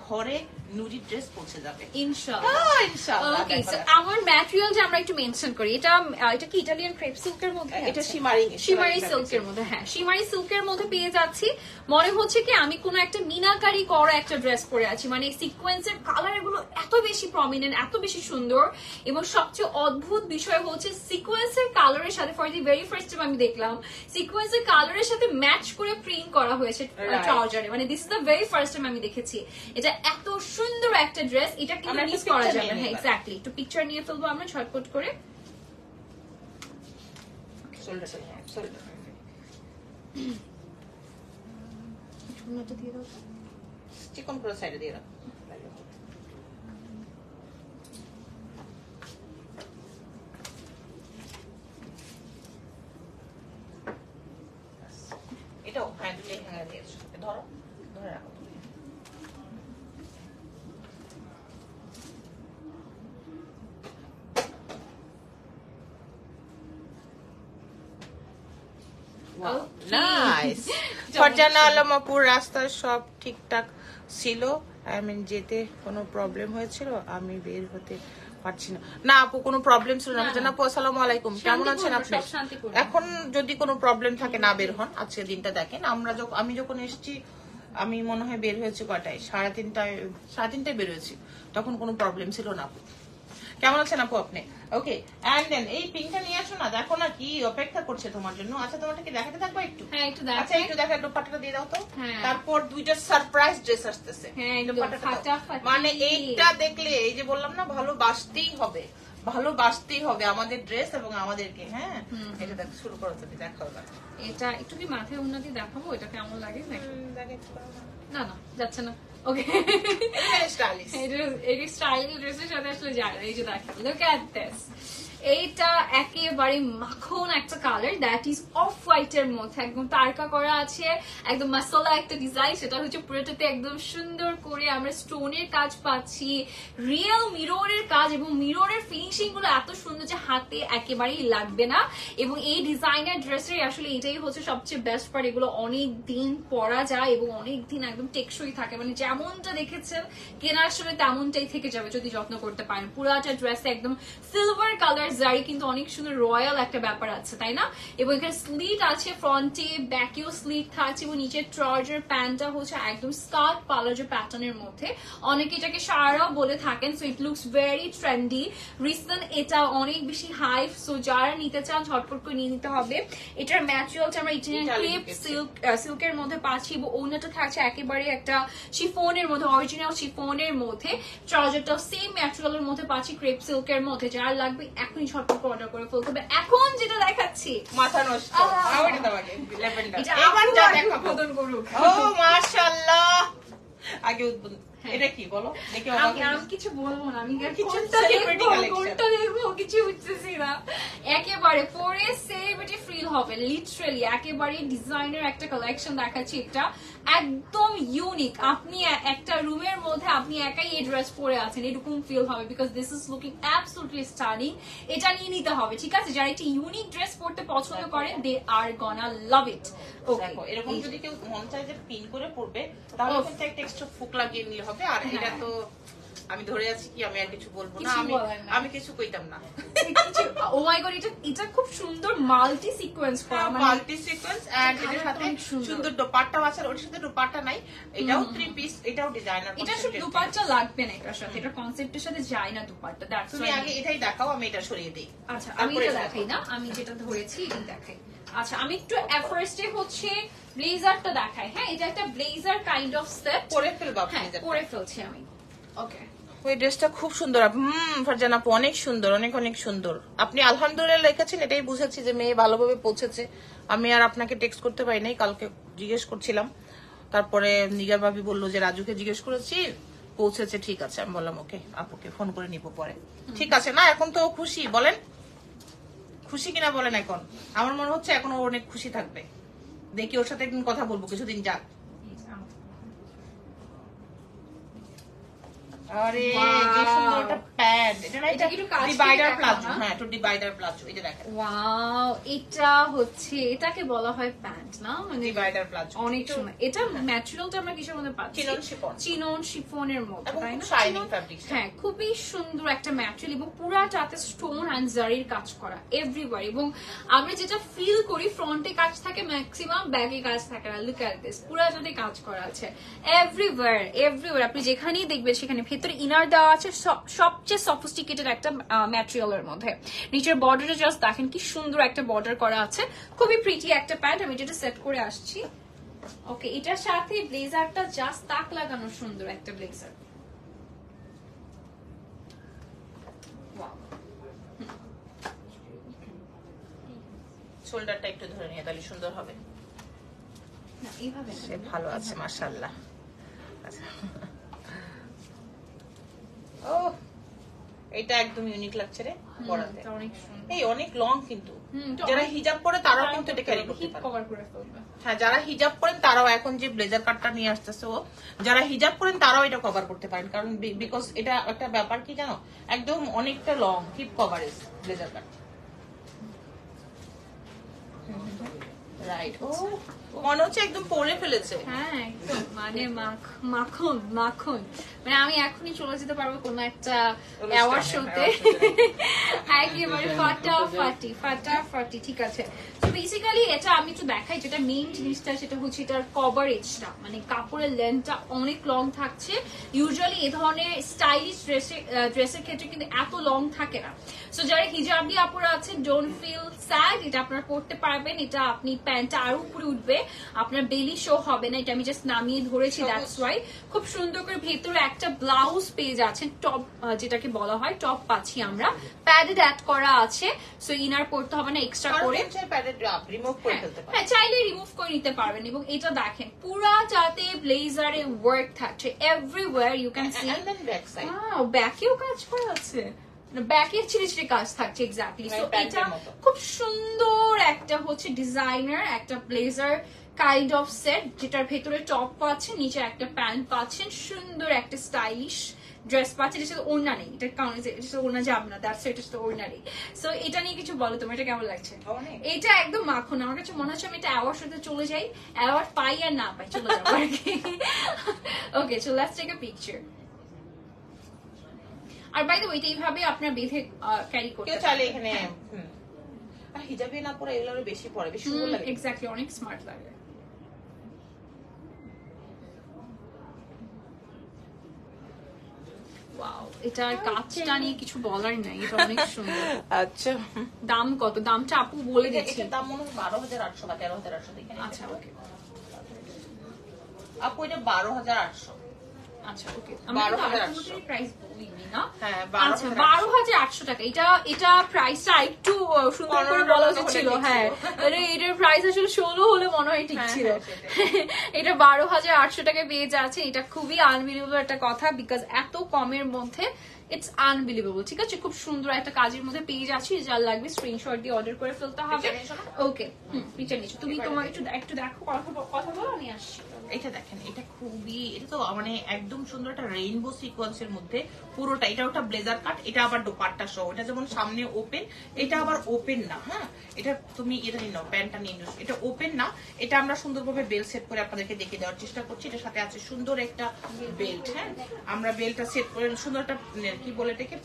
ঘরে নুডি ড্রেস পৌঁছে যাবে ইনশাআল্লাহ। ইনশাআল্লাহ। ওকে, সো আমার ম্যাটেরিয়াল যে আমরা একটু মেনশন করি, এটা কি ইটালিয়ান ক্রেপ সিল্কের মধ্যে? এটা শিমারি শিমারি সিল্কের মধ্যে, হ্যাঁ শিমারি সিল্কের মধ্যে পেয়ে যাচ্ছি। মনে হচ্ছে কি আমি কোনো একটা মিনাকারি করা একটা ড্রেস পরে আছি, মানে সিকোয়েন্সের কালার এগুলো এত বেশি প্রমিনেন্ট, এত বেশি সুন্দর। এবং সবচেয়ে অদ্ভুত বিষয় হচ্ছে সিকোয়েন্সের কালারের সাথে for the very first time আমি দেখলাম সিকোয়েন্সের কালারের সাথে ম্যাচ করে প্রিন্ট করা হয়েছে ট্রাউজারে। মানে this is the very first time আমি দেখেছি। এটা এত সুন্দর একটা ড্রেস, এটা কিন্তু আমরা মিস একটা করা picture যাবে নিয়ে না। নিই এবার। এক্স্যাক্টলি, একটু পিকচার নিয়ে ফেলবো আমরা ঝটপট করে। চিকন করে সাইডে দিয়ে রাখ। এটাও হ্যাঁ দুটোই হ্যাঙ্গার দিয়েছো, ধরো ধরে রাখো। নাইস। ফারজানা আলম আপুর রাস্তার সব ঠিকঠাক ছিল, যেতে কোনো প্রবলেম হয়েছিল, আমি বের হতে পারছি না। না আপু কোনো প্রবলেম ছিল না। ফারজানা আপু আসসালামু আলাইকুম, কেমন আছেন আপনি? এখন যদি কোনো প্রবলেম থাকে না বের হন, আজকে দিনটা দেখেন। আমি যখন এসেছি আমি মনে হয় বের হয়েছি কটায়, 3:30 বের হয়েছি, তখন কোনো প্রবলেম ছিল না আপু। কেমন আছেন আপু আপনি? ওকে, এন্ড দেন এই পিঙ্কটা নিয়ে আসো না, দেখো না কি অপেক্ষা করছে তোমার জন্য। আচ্ছা তোমাকে দেখাতে থাকবো একটু? হ্যাঁ একটু আচ্ছা একটু দেখা, দোপাট্টাটা দিয়ে দাও তো। হ্যাঁ। তারপর দুইটা সারপ্রাইজ ড্রেস আসতেছে। হ্যাঁ, একদম দোপাট্টাটা দাও। ফাটাফাটি। মানে এইটা দেখলে, এই যে বললাম না, ভালোবাসতেই হবে, ভালোবাসতেই হবে আমাদের ড্রেস এবং আমাদেরকে। হ্যাঁ এটা দেখ, শুরু করো তুমি, দেখাও এবার। এটা একটু কি মাথায় উন্নতি দেখাবো, এটা কেমন লাগে নাকি? দেখে একটু দাও না। না না যাচ্ছে না। ওকে, এটা স্টাইলিশ। এই স্টাইল ড্রেসের সাথে আসলে যায় না। এই যে দেখেন, লুক এট দিস, এইটা একেবারে মাখন একটা colour, that is off white এর মধ্যে একদম তারকা করা আছে, একদম মাসালা একটা ডিজাইন। সেটা হচ্ছে পুরোটাতে একদম সুন্দর করে আমরা স্টোনের কাজ পাচ্ছি, রিয়েল মিররের কাজ, এবং মিররের ফিনিশিং গুলো এত সুন্দর যে হাতে একেবারেই লাগবে না। এবং এই ডিজাইনার ড্রেসের আসলে এটাই হচ্ছে সবচেয়ে বেস্ট পার্ট, এগুলো অনেক দিন পরা যায় এবং অনেক দিন একদম টেকসই থাকে। মানে যেমনটা দেখেছেন কেনার সময় তেমনটাই থেকে যাবে যদি যত্ন করতে পারেন। পুরাটা ড্রেসে একদম সিলভার কালার জারি, কিন্তু অনেক সুন্দর রয়্যাল একটা ব্যাপার আছে, তাই না? এবং এখানে স্লিট আছে, ফ্রন্টে ব্যাকেও স্লিট থাকছে, এবং নিচের ট্রাউজার প্যান্টটা হচ্ছে একদম স্কার্ট পালাজো প্যাটার্নের মধ্যে। অনেকে এটাকে সারাও বলে থাকেন, so it looks very trendy. রিসেন এটা অনেক বেশি হাই, সো যারা নিতে চান ঝটপট করে নিয়ে নিতে হবে। এটার ম্যাটেরিয়ালটা আমরা ইটালিয়ান ক্রেপ সিল্কের মধ্যে পাচ্ছি, এবং ওনাটা থাকছে একেবারে একটা শিফনের মধ্যে, অরিজিনাল শিফনের মধ্যে। ট্রাউজারটাও সেম ম্যাটেরিয়ালের মধ্যে পাচ্ছি, ক্রেপ সিল্কের মধ্যে। যারা লাগবে এখনই ঝটপট অর্ডার করে ফেলতে হবে। এখন যেটা দেখাচ্ছি মাথা নষ্ট, আবার দাও আগে ল্যাভেন্ডার। এটা এবার যা আবার দেখাবো উদ্বোধন করুক। ও মাশাআল্লাহ, আগে উদ্বোধন। এটা কি বলো, দেখে আমি কিছু বলবো না, আমি কিছু কোনটা celebrity দেখবো, collection। কোনটা দেখবো কিছু বুঝতেছি না। একেবারে পরে সেলিব্রিটি ফিল হবে, লিটারালি একেবারে ডিজাইনার একটা কালেকশন দেখাচ্ছি। এটা একদম ইউনিক, আপনি একটা রুমের মধ্যে আপনি একাই এই ড্রেস পরে আছেন এরকম ফিল হবে, because this is looking absolutely stunning. এটা নিয়ে নিতে হবে, ঠিক আছে? যারা একটা ইউনিক ড্রেস পরতে পছন্দ করেন, দে আর গনা লাভ ইট। দেখো এরকম যদি কেউ মন চায় যে পিন করে পড়বে, তাহলে কিন্তু একটা এক্সট্রা ফুক লাগিয়ে নিলে হবে। আর এটা তো আমি ধরে আছি কি, আমি আর কিছু বলবো না, কিছু বলার নাই। আমি কিছু কইতাম না। ও মাই গড, এটা খুব সুন্দর মাল্টি সিকোয়েন্স করা, মানে মাল্টি সিকোয়েন্স এন্ড এটার কালারটা সাথে অনেক সুন্দর। সুন্দর দোপাট্টা আছে, ওর সাথে দোপাট্টা নাই, এটাও 3 পিস, এটাও ডিজাইনার। এটা শুধু দুপাট্টা লাগবে না, এটার সাথে এটা কনসেপ্টের সাথে যায় না দুপাট্টা। দ্যাটস তুমি আগে এটাই দেখাও, আমি এটা সরিয়ে দিই। আচ্ছা আমি তারপরে এটা এটা দেখাই না, আমি যেটা ধরেছি এটাই দেখাই। আচ্ছা আমি একটু ফার্স্টে হচ্ছে ব্লেজারটা দেখাই। হ্যাঁ, এটা একটা ব্লেজার কাইন্ড অফ সেট। পরে ফেলবা হ্যাঁ, please। পরে ফেলছি আমি। ওকে, ওই ড্রেসটা খুব সুন্দর। ফারজানা আপু অনেক সুন্দর, অনেক অনেক সুন্দর। আপনি আলহামদুলিল্লাহ লিখেছেন, এটাই বুঝেছি যে মেয়ে ভালোভাবে পৌঁছেছে। আমি আর আপনাকে টেক্সট করতে পারি নাই, কালকে জিজ্ঞেস করছিলাম, তারপরে নিগার ভাবি বললো যে রাজুকে জিজ্ঞেস করেছি, পৌঁছেছে, ঠিক আছে। আমি বললাম ওকে, আপুকে ফোন করে নিবো পরে। ঠিক আছে না, এখন তো ও খুশি, বলেন খুশি কিনা বলেন। এখন আমার মনে হচ্ছে এখন ও অনেক খুশি থাকবে। দেখি ওর সাথে একদিন কথা বলবো, কিছুদিন যাক। আরে কি সুন্দর একটা প্যান্ট, এটা না, এটা কি একটু কাছ থেকে ডিভাইডার দেখাও প্লাজো। না? হ্যাঁ, একটু ডিভাইডার প্লাজো, এই যে দেখেন ওয়াও, এটা হচ্ছে, এটাকে বলা হয় প্যান্ট না, মানে ডিভাইডার প্লাজো, অনেক সময় এটা ম্যাটেরিয়ালটা আমরা কিসের মধ্যে পাচ্ছি? Chinon chiffon. চিনন শিফনের মধ্যে, এবং তাই খুব না? Shining chinon- fabric. হ্যাঁ, খুবই সুন্দর একটা ম্যাটেরিয়াল এবং পুরাটাতে স্টোন এন্ড জারির কাজ করা এভরিওয়্যার। এবং আমরা যেটা ফিল করি, ফ্রন্টে কাজ থাকে ম্যাক্সিমাম, ব্যাকে কাজ থাকে না। লুক এট দিস, পুরাটাতে কাজ করা আছে এভরিওয়্যার, এভরিওয়্যার। আপনি যেখানেই দেখবেন সেখানে ভেতরে ইনার দেওয়া আছে, সবচেয়ে সফিস্টিকেটেড একটা ম্যাটেরিয়ালের মধ্যে। নিচের বর্ডারে জাস্ট দেখেন কি সুন্দর একটা বর্ডার করা আছে, খুবই প্রিটি একটা প্যান্ট। আমি যেটা সেট করে আসছি। ওকে, এটার সাথে ব্লেজারটা জাস্ট তাক লাগানো সুন্দর একটা ব্লেজার। শোল্ডারটা একটু ধরে নিয়ে তাহলে সুন্দর হবে। না, এইভাবে না। সে ভালো আছে মাশাআল্লাহ। আচ্ছা, ও এটা একদম ইউনিক লাগছে রে পরাতে। এটা অনেক সুন্দর। এই অনেক লং কিন্তু, এটা যারা অনেক- হিজাব পরে তারাও কিন্তু এটা ক্যারি করতে হিপ পারে। কভার করে ফেলবে। হ্যাঁ, যারা হিজাব পরেন তারাও, এখন যে ব্লেজার কাটটা নিয়ে আসতেছে ও, যারা হিজাব পরেন তারাও এটা কভার করতে পারেন। কারণ বিকজ এটা একটা ব্যাপার কি জানো, একদম অনেকটা লং হিপ কভারেজ ব্লেজার কাট। রাইট, ও মনে হচ্ছে একদম পরে ফেলেছে। হ্যাঁ, একদম মানে মাখন মাখন। মানে আমি এখনই চলে যেতে পারবো কোনো একটা অ্যাওয়ার্ড শোতে, একেবারে ফাটাফাটি। ঠিক আছে, তো বেসিক্যালি এটা আমি একটু দেখাই, যেটা মেইন জিনিসটা সেটা হচ্ছে এটার কভারেজটা, মানে কাপড়ের লেন্থটা অনেক লং থাকছে। ইউজুয়ালি এ ধরনের স্টাইলিশ ড্রেসের ক্ষেত্রে কিন্তু এত লং থাকে না। সো যারা হিজাবি আপুরা আছেন, ডোন্ট ফিল স্যাড, এটা আপনারা পড়তে পারবেন। এটা আপনি প্যান্টটা আরো উপরে উঠবে, আপনার বেলি শো হবে না। এটা আমি জাস্ট নামিয়ে ধরেছি, দ্যাটস ওয়াই। খুব সুন্দর করে ভেতরে একটা ব্লাউজ পেয়ে যাচ্ছেন, টপ যেটাকে বলা হয় টপ পাচ্ছি আমরা, প্যাডেড অ্যাড করা আছে। সো ইনার পড়তে হবে না এক্সট্রা করে। রিমুভ করে ফেলতে পারে। হ্যাঁ, চাইলে রিমুভ করে নিতে পারবেন। এবং এটা দেখেন পুরাটাতে ব্লেজারে ওয়ার্ক থাকছে everywhere, you can see. And then back side. ব্যাকেও কাজ করা আছে, ব্যাকের ছিঁড়ে ছিঁড়ে কাজ থাকছে এক্স্যাক্টলি। মানে সো প্যান্টের এটা মতো। খুব সুন্দর একটা হচ্ছে ডিজাইনার একটা ব্লেজার কাইন্ড অফ সেট, যেটার ভেতরে টপ পাচ্ছেন, নিচে একটা প্যান্ট পাচ্ছেন, সুন্দর একটা স্টাইলিশ ড্রেস পাচ্ছেন। এটা সাথে ওড়না নেই, এটা কারণ এটা ওড়না যাবে না, দ্যাটস এটা সাথে ওড়না নেই। সো এটা নিয়ে কিছু বলো, তোমার এটা কেমন লাগছে? অনেক। এটা একদম মাখন। আমার কাছে মনে হচ্ছে আমি এটা অ্যাওয়ার্ড সাথে চলে যাই, অ্যাওয়ার্ড পাই আর না পাই চলে যাবো আর কি। Okay, so let's take a picture. আর বাই দ্য ওয়ে, এইভাবে আপনার বেঁধে ক্যারি করতে কেউ চাইলে এখানে হিজাবে না পরে এগুলো আরো বেশি পরে, বেশি সুন্দর লাগে। এক্স্যাক্টলি, অনেক স্মার্ট লাগে। ওয়াও, এটার কাজটা নিয়ে কিছু বলার নাই, এটা অনেক সুন্দর। আচ্ছা, দাম কত? দামটা আপু বলে দিচ্ছি। এটার দাম মনে হয় 12,800 বা 13,800 দেখেন। আচ্ছা, ওকে আপু এটা 12,800। আচ্ছা, ওকে, আমি কিন্তু 12,800 প্রাইস বলিনি না। হ্যাঁ, আচ্ছা, 12,800 টাকা। এটা প্রাইসটা একটু সুন্দর করে বলা উচিত ছিল। হ্যাঁ, এটার প্রাইস আসলে 16 হলে মনে হয় ঠিক ছিল। এটা 12,800 টাকায় পেয়ে যাচ্ছে। এটা খুবই আনবিলিভেবল একটা কথা, বিকজ এত কমের মধ্যে ইটস আনবিলিভেবল। ঠিক আছে, খুব সুন্দর একটা কাজের মধ্যে পেয়ে যাচ্ছি। যার লাগবে স্ক্রিনশট দিয়ে অর্ডার করে ফেলতে হবে। ওকে, পিকচার নিচ্ছি। তুমি তোমার একটু দেখো, কথা বলো, আমি আসছি। এটা দেখেন, এটা খুবই, এটা তো মানে একদম সুন্দর একটা রেইনবো সিকোয়েন্সের মধ্যে পুরোটা, এটা ওটা ব্লেজার কাট, এটা আবার দোপাট্টা সহ, এটা যেমন সামনে ওপেন, এটা আবার ওপেন না। হ্যাঁ, এটা তুমি এটা নিয়ে নাও, প্যান্টটা নিয়ে নাও, এটা ওপেন না। এটা আমরা সুন্দরভাবে বেল সেট করে আপনাদেরকে দেখে দেওয়ার চেষ্টা করছি। এটার সাথে আছে সুন্দর একটা বেল্ট। হ্যাঁ, আমরা বেল্টটা সেট করে সুন্দর একটা কি বলে এটাকে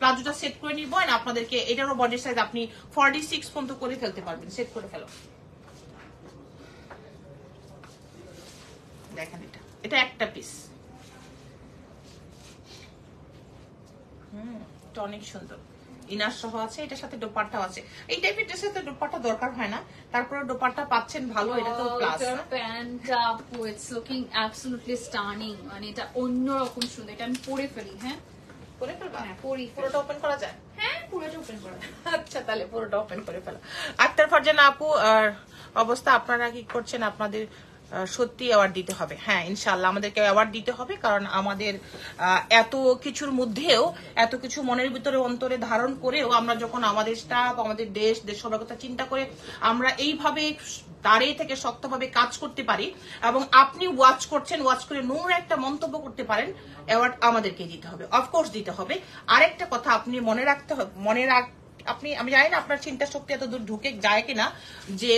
প্লাজোটা সেট করে নিব। আর আপনাদেরকে এটারও বডি সাইজ আপনি 46 পর্যন্ত করে ফেলতে পারবেন, সেট করে ফেলো। দেখেন এটা একটা পিস। এটা অনেক সুন্দর, ইনার সহ আছে, এটার সাথে দোপাট্টাও আছে। এই টাইপের ড্রেসের তো দোপাট্টা দরকার হয় না, তারপরে দোপাট্টা পাচ্ছেন ভালো, এটা তো প্লাস। প্যান্টটা ইটস লুকিং অ্যাবসলিউটলি স্টানিং, মানে এটা অন্যরকম সুন্দর। এটা আমি পরে ফেলি। হ্যাঁ, পরে ফেলবা? হ্যাঁ, পরি। পুরোটা ওপেন করা যায়? হ্যাঁ, পুরোটা ওপেন করা যায়। আচ্ছা, তাহলে পুরোটা ওপেন করে ফেলো। আক্তার ফারজানা আপু, আর অবস্থা আপনারা কি করছেন? আপনাদের সত্যি অ্যাওয়ার্ড দিতে হবে। হ্যাঁ, ইনশাআল্লাহ আমাদেরকে অ্যাওয়ার্ড দিতে হবে, কারণ আমাদের এত কিছুর মধ্যেও, এত কিছু মনের ভিতরে অন্তরে ধারণ করেও আমরা যখন আমাদের স্টাফ, আমাদের দেশ সবার কথা চিন্তা করে আমরা এইভাবে দাঁড়িয়ে থেকে শক্তভাবে কাজ করতে পারি, এবং আপনি ওয়াচ করছেন, ওয়াচ করে নোংরা একটা মন্তব্য করতে পারেন, অ্যাওয়ার্ড আমাদেরকে দিতে হবে, অফকোর্স দিতে হবে। আরেকটা কথা আপনি মনে রাখতে হবে, আমি জানি না আপনার চিন্তা শক্তি এত দূর ঢুকে যায় কিনা, যে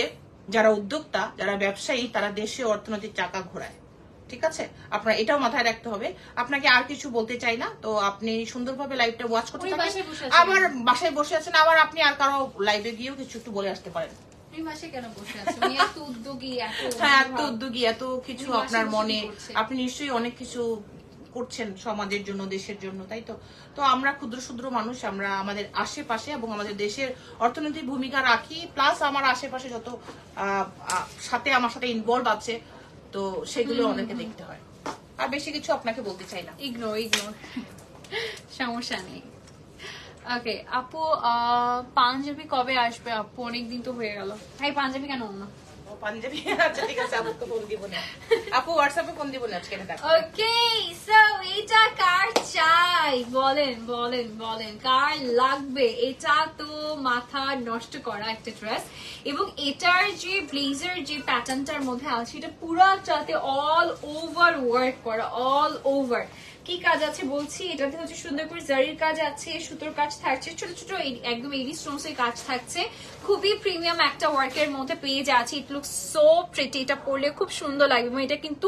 যারা উদ্যোক্তা, যারা ব্যবসায়ী, তারা দেশে অর্থনৈতিক চাকা ঘোরায়। ঠিক আছে, আপনার এটাও মাথায় রাখতে হবে। আপনাকে আর কিছু বলতে চাই না, তো আপনি সুন্দরভাবে লাইভটা ওয়াচ করতে থাকেন। আবার বাসায় বসে আছেন, আবার আপনি আর কারো লাইভে গিয়েও কিছু একটু বলে আসতে পারেন। হ্যাঁ, এত উদ্যোগী, এত কিছু আপনার মনে, আপনি নিশ্চয়ই অনেক কিছু করছেন সমাজের জন্য, দেশের জন্য, তাই তো? তো আমরা ক্ষুদ্র ক্ষুদ্র মানুষ, আমরা আমাদের আশেপাশে এবং আমাদের দেশের অর্থনৈতিক ভূমিকা রাখি, প্লাস আমার আশেপাশে যত সাথে আমার সাথে ইনভলভ আছে, তো সেগুলো অনেকে দেখতে হয়। আর বেশি কিছু আপনাকে বলতে চাই না, ইগনোর সমস্যা নেই। ওকে আপু, পাঞ্জাবি কবে আসবে আপু? অনেকদিন তো হয়ে গেল। ভাই পাঞ্জাবি কেন না? পাঞ্জাবি? আচ্ছা ঠিক আছে, আপু তো ফোন দিব না, আপু হোয়াটসঅ্যাপে ফোন দিব না আজকে। ওকে, সো এটা কার চাই বলেন বলেন বলেন, কার লাগবে? এটা তো মাথা নষ্ট করা একটা ড্রেস, এবং এটার যে ব্লেজার যে প্যাটার্নটার মধ্যে আছে, এটা পুরাটাতে অল ওভার ওয়ার্ক করা, অল ওভার। কি কাজ আছে বলছি, এটাতে হচ্ছে সুন্দর করে জারির কাজ আছে, সুতোর কাজ থাকছে, ছোট ছোট একদম এডি স্টোনস এর কাজ থাকছে, খুবই প্রিমিয়াম একটা ওয়ার্কের মধ্যে পেয়ে যাচ্ছে। ইট লুক সো প্রিটি, এটা পরলে খুব সুন্দর লাগবে। এবং এটা কিন্তু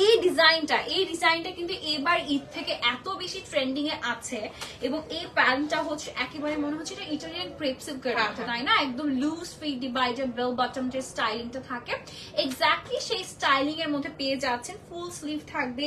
এই ডিজাইনটা কিন্তু এবার ঈদ থেকে এত বেশি ট্রেন্ডিং এ আছে, এবং এই প্যান্টটা হচ্ছে একেবারে মনে হচ্ছে এটা ইটালিয়ান ক্রেপ সিল্কের মতো, তাই না? একদম loose fit divider bell bottom যে স্টাইলিংটা থাকে, এক্স্যাক্টলি সেই স্টাইলিং এর মধ্যে পেয়ে যাচ্ছেন। ফুল স্লিভ থাকবে,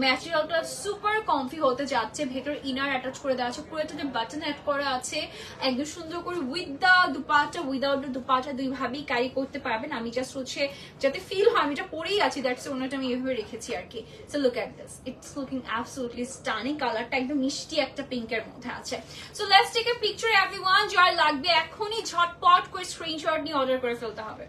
ম্যাটেরিয়ালটা সুপার কমফি হতে যাচ্ছে, ভেতর ইনার অ্যাটাচ করে দেওয়া আছে, পুরোটাতে বাটন অ্যাড করা আছে, একদম সুন্দর করে with the dupatta, without the dupatta দুইভাবেই ক্যারি করতে পারবেন। আমি জাস্ট হচ্ছে যাতে ফিল হয় আমি এটা পরেই আছি, দ্যাটস ওনাটা আমি এভাবে রেখেছি আর কি। So look at this, it's looking absolutely stunning. কালারটা একদম মিষ্টি একটা পিঙ্কের মধ্যে আছে। So let's take a picture everyone. যার লাগবে এখনই ঝটপট করে স্ক্রিনশট নিয়ে অর্ডার করে ফেলতে হবে।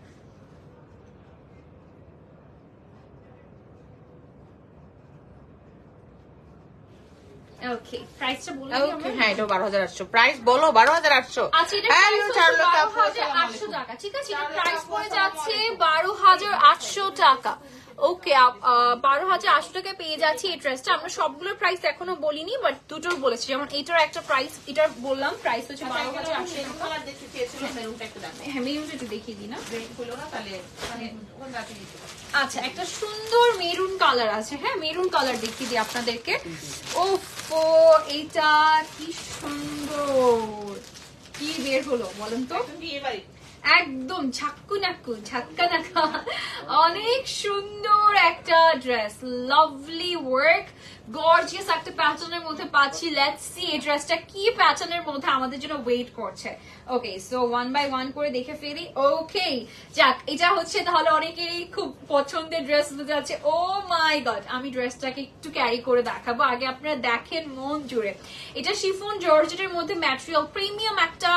ওকে, প্রাইসটা বলে দিই আমরা। হ্যাঁ, এটা 12,800 প্রাইস। বলো 12,800। আচ্ছা, এটা প্রাইস হচ্ছে 12,800 টাকা। ঠিক আছে, এটা প্রাইস পড়ে যাচ্ছে 12,800 টাকা। ওকে, 12,800 টাকায় পেয়ে যাচ্ছি এই ড্রেসটা। আমরা সবগুলোর প্রাইস এখনো বলিনি, বাট দুটোর বলেছি। যেমন এটার একটা প্রাইস, এটা বললাম প্রাইস হচ্ছে 12,800 টাকা। হ্যাঁ, মেরুনটা একটু দেখিয়ে দিই না। আচ্ছা, একটা সুন্দর মেরুন কালার আছে। হ্যাঁ, মেরুন কালার দেখিয়ে দিই আপনাদেরকে। ওফো, এটা কি সুন্দর, কি বের হলো বলেন তো? একদম ঝাক্কা নাকা, অনেক সুন্দর একটা ড্রেস, লাভলি ওয়ার্ক, গর্জিয়াস একটা প্যাটার্নের মধ্যে পাচ্ছি। লেটস সি এই ড্রেসটা কি প্যাটার্নের মধ্যে আমাদের জন্য ওয়েট করছে। ওকে, সো ওয়ান বাই ওয়ান করে দেখে ফেলি। ওকে, যাক, এটা হচ্ছে তাহলে অনেকেরই খুব পছন্দের ড্রেস বুঝে যাচ্ছে। ও মাই গড, আমি ড্রেসটাকে একটু ক্যারি করে দেখাবো, আগে আপনারা দেখেন মন জুড়ে। এটা শিফন জর্জেটের মধ্যে ম্যাটেরিয়াল, প্রিমিয়াম একটা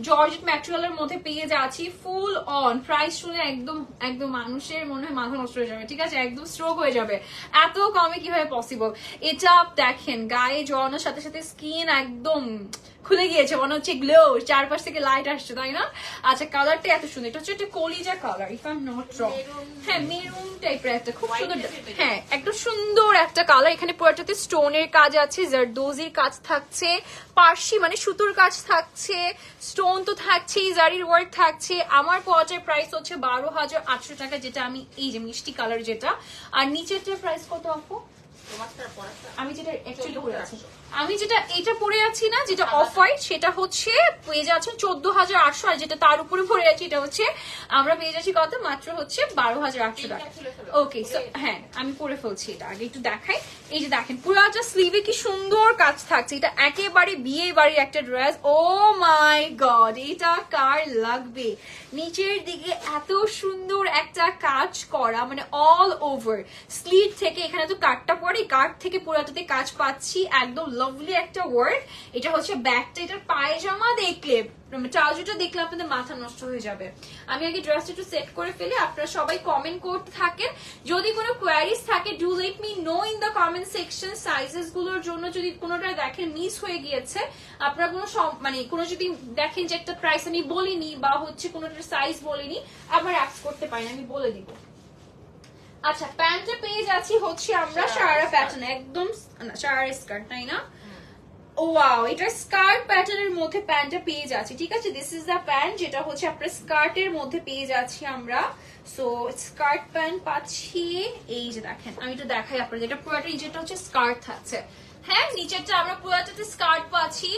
জর্জেট ম্যাটেরিয়ালের মধ্যে পেয়ে যাচ্ছি। ফুল অন, প্রাইস শুনে একদম একদম মানুষের মনে হয় মাথা নষ্ট হয়ে যাবে। ঠিক আছে, একদম স্ট্রোক হয়ে যাবে, এত কমে কিভাবে পসিবল। এটা দেখেন, গায়ে জড়ানোর সাথে সাথে স্কিন একদম খুলে গিয়েছে, মনে হচ্ছে গ্লো, চারপাশ থেকে লাইট আসছে, তাই না? আচ্ছা, কালারটা এত সুন্দর, এটা হচ্ছে একটা কলিজা colour, if I am not wrong. হ্যাঁ, মেরুন টাইপের একটা খুব সুন্দর, হ্যাঁ একদম সুন্দর একটা কালার। এখানে পুরোটাতে স্টোনের কাজ আছে, জারদোজির কাজ থাকছে, পার্সি মানে সুতোর কাজ থাকছে, স্টোন তো থাকছেই, জারির ওয়ার্ক থাকছে। আমার পাওয়াটার প্রাইস হচ্ছে 12,800 টাকা, যেটা আমি এই যে মিষ্টি কালার যেটা। আর নিচেরটার প্রাইস কত আপু? আমি যেটা অ্যাকচুয়ালি পরে আছি, আমি যেটা এটা পরে আছি না, যেটা অফ হোয়াইট, সেটা হচ্ছে পেয়ে যাচ্ছেন 14,800, আর যেটা তার উপরে পরে আছি এটা হচ্ছে আমরা পেয়ে যাচ্ছি কত, মাত্র হচ্ছে 12,800 টাকা। ওকে, সো হ্যাঁ আমি পরে ফেলছি এটা, আগে একটু দেখাই। এই যে দেখেন পুরোটা স্লিভে কি সুন্দর কাজ থাকছে, এটা একেবারে বিয়ে বাড়ির একটা ড্রেস। ও মাই গড, এটা কার লাগবে? নিচের দিকে এত সুন্দর একটা কাজ করা, মানে অল ওভার স্লিভ থেকে, এখানে তো কাটটা পরে, কাট থেকে পুরোটাতে কাজ পাচ্ছি, একদম লাভলি একটা ওয়ার্ক। এটা হচ্ছে ব্যাকটা, এটার পায়জামা দেখলে, ট্রাউজারটা দেখলে আপনাদের মাথা নষ্ট হয়ে যাবে। আমি আগে ড্রেসটা একটু সেট করে ফেলি, আপনারা সবাই কমেন্ট করতে থাকেন। যদি কোনো কোয়ারিজ থাকে, do let me no in the comment section. Sizes গুলোর জন্য যদি কোনোটা দেখেন মিস হয়ে গিয়েছে, আপনারা কোনো মানে কোনো যদি দেখেন যে একটা প্রাইস আমি বলিনি বা হচ্ছে কোনোটার সাইজ বলিনি, আবার অ্যাক্স করতে পারেন, আমি বলে দিব। আচ্ছা, প্যান্টটা পেয়ে যাচ্ছি হচ্ছে আমরা সারারা প্যাটার্ন, একদম সারারা স্কার্ট, তাই না? ওয়াও, এটা স্কার্ট প্যাটার্নের মধ্যে প্যান্টটা পেয়ে যাচ্ছি, ঠিক আছে? দিস ইজ দ্য প্যান্ট, যেটা হচ্ছে আপনার স্কার্টের মধ্যে পেয়ে যাচ্ছি আমরা। সো স্কার্ট প্যান্ট পাচ্ছি, এই যে দেখেন আমি একটু দেখাই আপনাদের, এটা পুরোটা নিচেরটা হচ্ছে স্কার্ট থাকছে। হ্যাঁ, নিচেরটা আমরা পুরোটাতে স্কার্ট পাচ্ছি,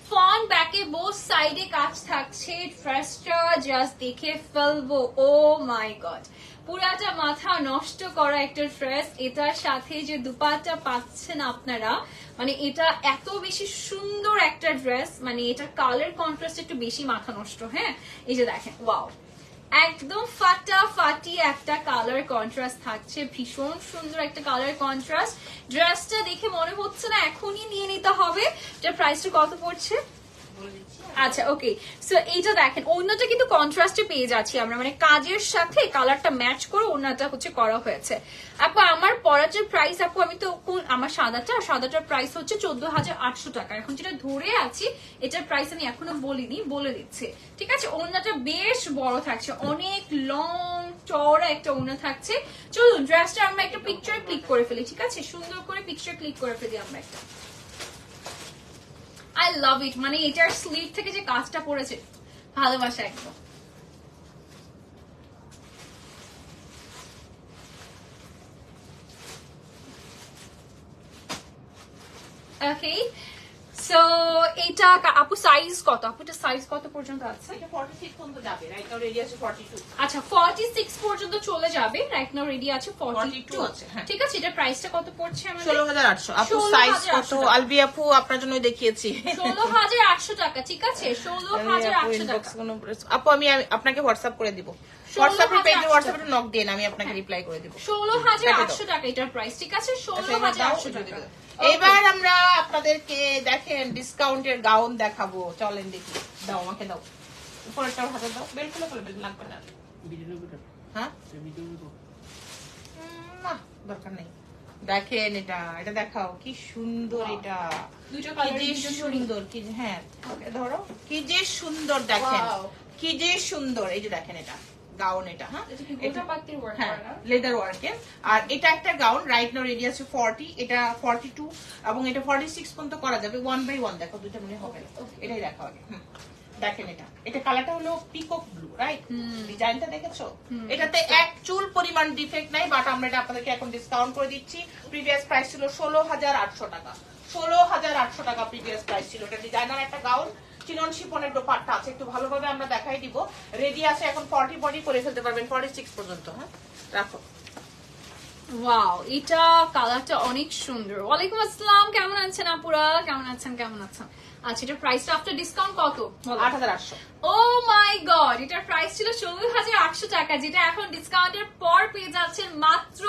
ফ্রন্ট ব্যাকে বোথ সাইডে কাজ থাকছে। ড্রেসটা জাস্ট দেখে ফেলবো, ও মাই গড, পুরাটা মাথা নষ্ট করা একটা ড্রেস। এটার সাথে যে দুপাট্টা পাচ্ছেন আপনারা, মানে এটা এত বেশি সুন্দর একটা ড্রেস, মানে এটার কালার কন্ট্রাস্ট একটু বেশি মাথা নষ্ট। হ্যাঁ, এই যে দেখেন, ওয়াও, একদম ফাটাফাটি একটা কালার কন্ট্রাস্ট থাকছে, ভীষণ সুন্দর একটা কালার কন্ট্রাস্ট। ড্রেসটা দেখে মনে হচ্ছে না এখনই নিয়ে নিতে হবে। এটার প্রাইসটা কত পড়ছে? আচ্ছা, ওকে, সো এইটা দেখেন, ওড়নাটা কিন্তু কন্ট্রাস্টে পেয়ে যাচ্ছি আমরা, মানে কাজের সাথে কালারটা ম্যাচ করে ওড়নাটা হচ্ছে করা হয়েছে। আপু আমার পরাটার প্রাইস, আপু আমি তো আমার সাদাটার প্রাইস হচ্ছে 14,800 টাকা। এখন যেটা ধরে আছি এটার প্রাইস আমি এখনো বলিনি, বলে দিচ্ছি, ঠিক আছে? ওড়নাটা বেশ বড় থাকছে, অনেক লং চওড়া একটা ওড়না থাকছে। চলুন ড্রেসটা আমরা একটা পিকচার ক্লিক করে ফেলি, ঠিক আছে? সুন্দর করে পিকচার ক্লিক করে ফেলি আমরা একটা। আই লাভ ইট, মানে এটার স্লিভ থেকে যে কাজটা পড়েছে, ভালোবাসা একদম। ওকে, সো এটা আপু সাইজ কত? আপু এটা সাইজ কত পর্যন্ত আছে? এটা 46 পর্যন্ত যাবে, রাইট নাও রেডি আছে 42। আচ্ছা, 46 পর্যন্ত চলে যাবে, রাইট নাও রেডি আছে 42 আছে, হ্যাঁ। ঠিক আছে, এটা প্রাইসটা কত পড়ছে আমাদের? 16,800। আপু সাইজ কত? আলবি আপু আপনার জন্য দেখিয়েছি, 16,800 টাকা, ঠিক আছে? 16,800 টাকা। আপু আমি আপনাকে হোয়াটসঅ্যাপ করে দিব, হোয়াটসঅ্যাপে পেজে হোয়াটসঅ্যাপে নক দিন, আমি আপনাকে রিপ্লাই করে দিব। 16,800 টাকা এটার প্রাইস, ঠিক আছে? 16,800 টাকা। এবার আমরা আপনাদেরকে দেখেন ডিসকাউন্টের গাউন দেখাবো, চলেন দেখি। দাও আমাকে, দাও উপরেরটাও হাতে দাও, বেল খুলে ফেলে, বেল লাগবে না। হ্যাঁ, না দরকার নেই। দেখেন এটা, এটা দেখাও, কি সুন্দর, এটা দুটো কি যে সুন্দর, কি হ্যাঁ ধরো, কি যে সুন্দর, দেখেন কি যে সুন্দর। এই যে দেখেন এটা গাউন, এটা হ্যাঁ লেদার ওয়ার্কের, আর এটা একটা গাউন, রাইট নাও রেডি আছে 40, এটা 42 এবং এটা 46 পর্যন্ত করা যাবে। 1 বাই 1 দেখো, দুইটা মনে হবে না, এটাই দেখো আগে। দেখেন এটা কালারটা হলো পিকক ব্লু, রাইট? ডিজাইনটা দেখেছো? এটাতে এক চুল পরিমাণ ডিফেক্ট নাই, বাট আমরা এটা আপনাদেরকে এখন ডিসকাউন্ট করে দিচ্ছি। প্রিভিয়াস প্রাইস ছিল 16,800 টাকা, 16,800 টাকা প্রিভিয়াস প্রাইস ছিল। এটা ডিজাইনার একটা গাউন, চিনন শিপনের দোপাট্টা আছে, একটু ভালোভাবে আমরা দেখাই দিব। রেডি আছে এখন 40 বডি করে ফেলতে পারবেন, 46 পর্যন্ত। হ্যাঁ, রাখো। ওয়াও, এটা কালারটা অনেক সুন্দর। ওয়ালাইকুম আসসালাম, কেমন আছেন আপুরা? কেমন আছেন? আচ্ছা, এটার প্রাইসটা আফটার ডিসকাউন্ট কত? 8,800। ও মাই গড, এটার প্রাইস ছিল 16,800 টাকা, যেটা এখন ডিসকাউন্টের পর পেয়ে যাচ্ছেন মাত্র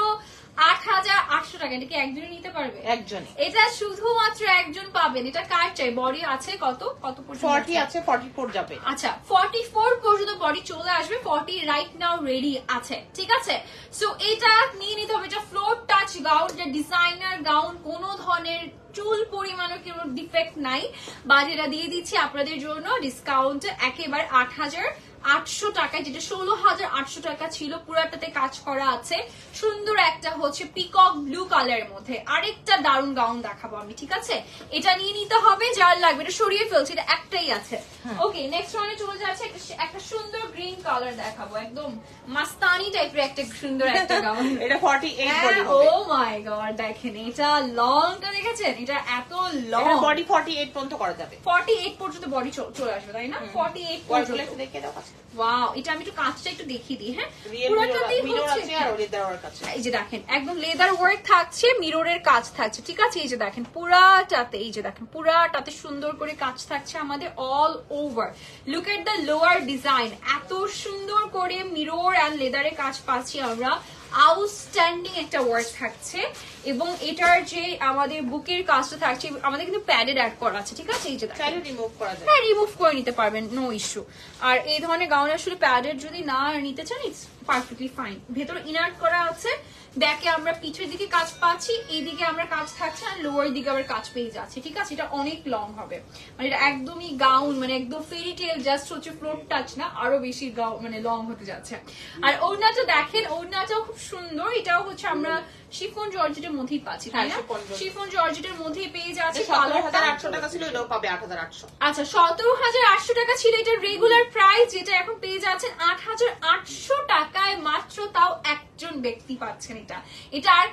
8,800 টাকা। এটা কি একজনই নিতে পারবে? একজনই, এটা শুধুমাত্র একজন পাবেন। এটা কার চাই? বডি আছে কত পর্যন্ত? 40 আছে, 44 যাবে। আচ্ছা, 44 পর্যন্ত বডি চলে আসবে, 40 রাইট নাও রেডি আছে, ঠিক আছে? সো এটা নিয়ে নিতে হবে। এটা ফ্লোর টাচ গাউন, যে ডিজাইনার গাউন, কোনো ধরনের চুল পরিমাণও কোনো ডিফেক্ট নাই। বাজেটা দিয়ে দিচ্ছি আপনাদের জন্য ডিসকাউন্ট একেবারে 8,800 টাকায়, যেটা 16,800 টাকা ছিল। পুরাটাতে কাজ করা আছে, সুন্দর একটা হচ্ছে পিকক ব্লু কালারের মধ্যে। আরেকটা দারুন গাউন দেখাবো আমি, ঠিক আছে? এটা নিয়ে নিতে হবে, যার লাগবে এটা সরিয়ে ফেলছি, এটা একটাই আছে। ওকে, নেক্সট ওয়ানে চলে যাচ্ছে, একটা সুন্দর গ্রিন কালার দেখাবো, একদম মাস্তানি টাইপের একটা সুন্দর একটা গাউন। এটা 48 বডি ও হবে। মাই গড, দেখেন এটা লংটা দেখেছেন, এটা এত লং। এটা বডি 48 পর্যন্ত করা যাবে। 48 পর্যন্ত বডি চলে আসবে, তাই না? 48 ওয়ার্ডগুলো পর্যন্ত। একটু দেখে দাও কাছে। ওয়াও, এটা আমি একটু কাজটা একটু দেখিয়ে দিই। হ্যাঁ, রিয়েল পুরোটাতেই মিরর হচ্ছে আছে আর লেদার ওয়ার্ক আছে। এই যে দেখেন একদম লেদার ওয়ার্ক থাকছে, মিররের কাজ থাকছে, ঠিক আছে? এই যে দেখেন পুরাটাতে, এই যে দেখেন পুরাটাতে সুন্দর করে কাজ থাকছে আমাদের all over. Look at the lower design, এত সুন্দর করে মিরর এন্ড লেদারে কাজ পাচ্ছি আমরা। আউটস্ট্যান্ডিং একটা ওয়ার্ক থাকছে, এবং এটার যে আমাদের বুকের কাজটা থাকছে, আমাদের কিন্তু প্যাডেড অ্যাড করা আছে, ঠিক আছে? এই যে দেখেন, চাইলে রিমুভ করা যায়। হ্যাঁ রিমুভ করে নিতে পারবেন, নো ইস্যু। আর এই ধরনের গাউন আসলে প্যাডেড যদি না নিতে চান, ইটস পারফেক্টলি ফাইন। ভেতরে ইনার্ট করা আছে, ব্যাকে আমরা পিছের দিকে কাজ পাচ্ছি, এইদিকে আমরা কাজ থাকছে, আর লোয়ার দিকে আবার কাজ পেয়ে যাচ্ছে, ঠিক আছে? এটা অনেক লং হবে, মানে এটা একদমই গাউন, মানে একদম ফেরি টেল, জাস্ট হচ্ছে ফ্লোর টাচ না, আরো বেশি গাউন মানে লং হতে যাচ্ছে। আর ওড়নাটা দেখেন, ওড়নাটাও খুব সুন্দর, এটাও হচ্ছে আমরা শিফন জর্জেটের মধ্যেই পাচ্ছি, তাই না? শিফন জর্জেটের মধ্যেই পেয়ে যাচ্ছে। 17,800 টাকা ছিল, এটাও পাবে 8,800। আচ্ছা, 17,800 টাকা ছিল এটার রেগুলার প্রাইস, যেটা এখন পেয়ে যাচ্ছেন 8,800 টাকায় মাত্র। তাও একজন ব্যক্তি পাচ্ছেন এটা, এটা আর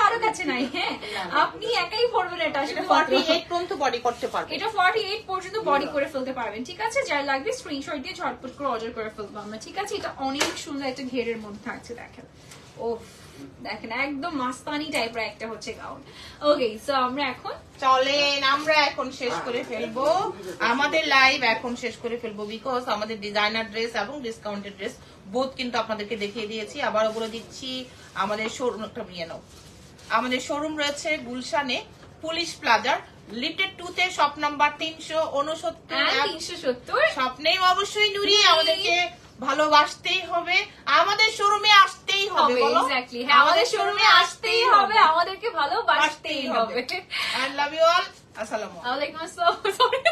কারো কাছে নাই। হ্যাঁ, আপনি একাই পড়বেন এটা। এটা 48 পর্যন্ত বডি করতে পারবে। এটা 48 পর্যন্ত বডি করে ফেলতে পারবেন, ঠিক আছে? যার লাগবে স্ক্রিনশট দিয়ে ঝটপট করে অর্ডার করে ফেলবো আমরা, ঠিক আছে? এটা অনেক সুন্দর একটা ঘেরের মধ্যে থাকছে, দেখেন। ও দেখেন একদম মাস্তানি টাইপের একটা হচ্ছে গাউন। ওকে, সো আমরা এখন চলেন আমরা এখন শেষ করে ফেলবো আমাদের লাইভ, এখন শেষ করে ফেলবো, বিকজ আমাদের ডিজাইনার ড্রেস এবং ডিসকাউন্টেড ড্রেস বোথ কিন্তু আপনাদেরকে দেখিয়ে দিয়েছি। আবারও বলে দিচ্ছি, আমাদের শোরুম একটা নিয়ে নাও। আমাদের শোরুম রয়েছে গুলশানে পুলিশ প্লাজার লিফটেড 2 তে, শপ নাম্বার 369। 370 স্বপ্নেই অবশ্যই নুরি, আমাদেরকে ভালোবাসতেই হবে, আমাদের শোরুমে আসতেই হবে। বলো, এক্স্যাক্টলি, হ্যাঁ আমাদের শোরুমে আসতেই হবে, আমাদেরকে ভালোবাসতেই হবে। I love you all. আসসালামু আলাইকুম। ওয়ালাইকুম আসসালাম।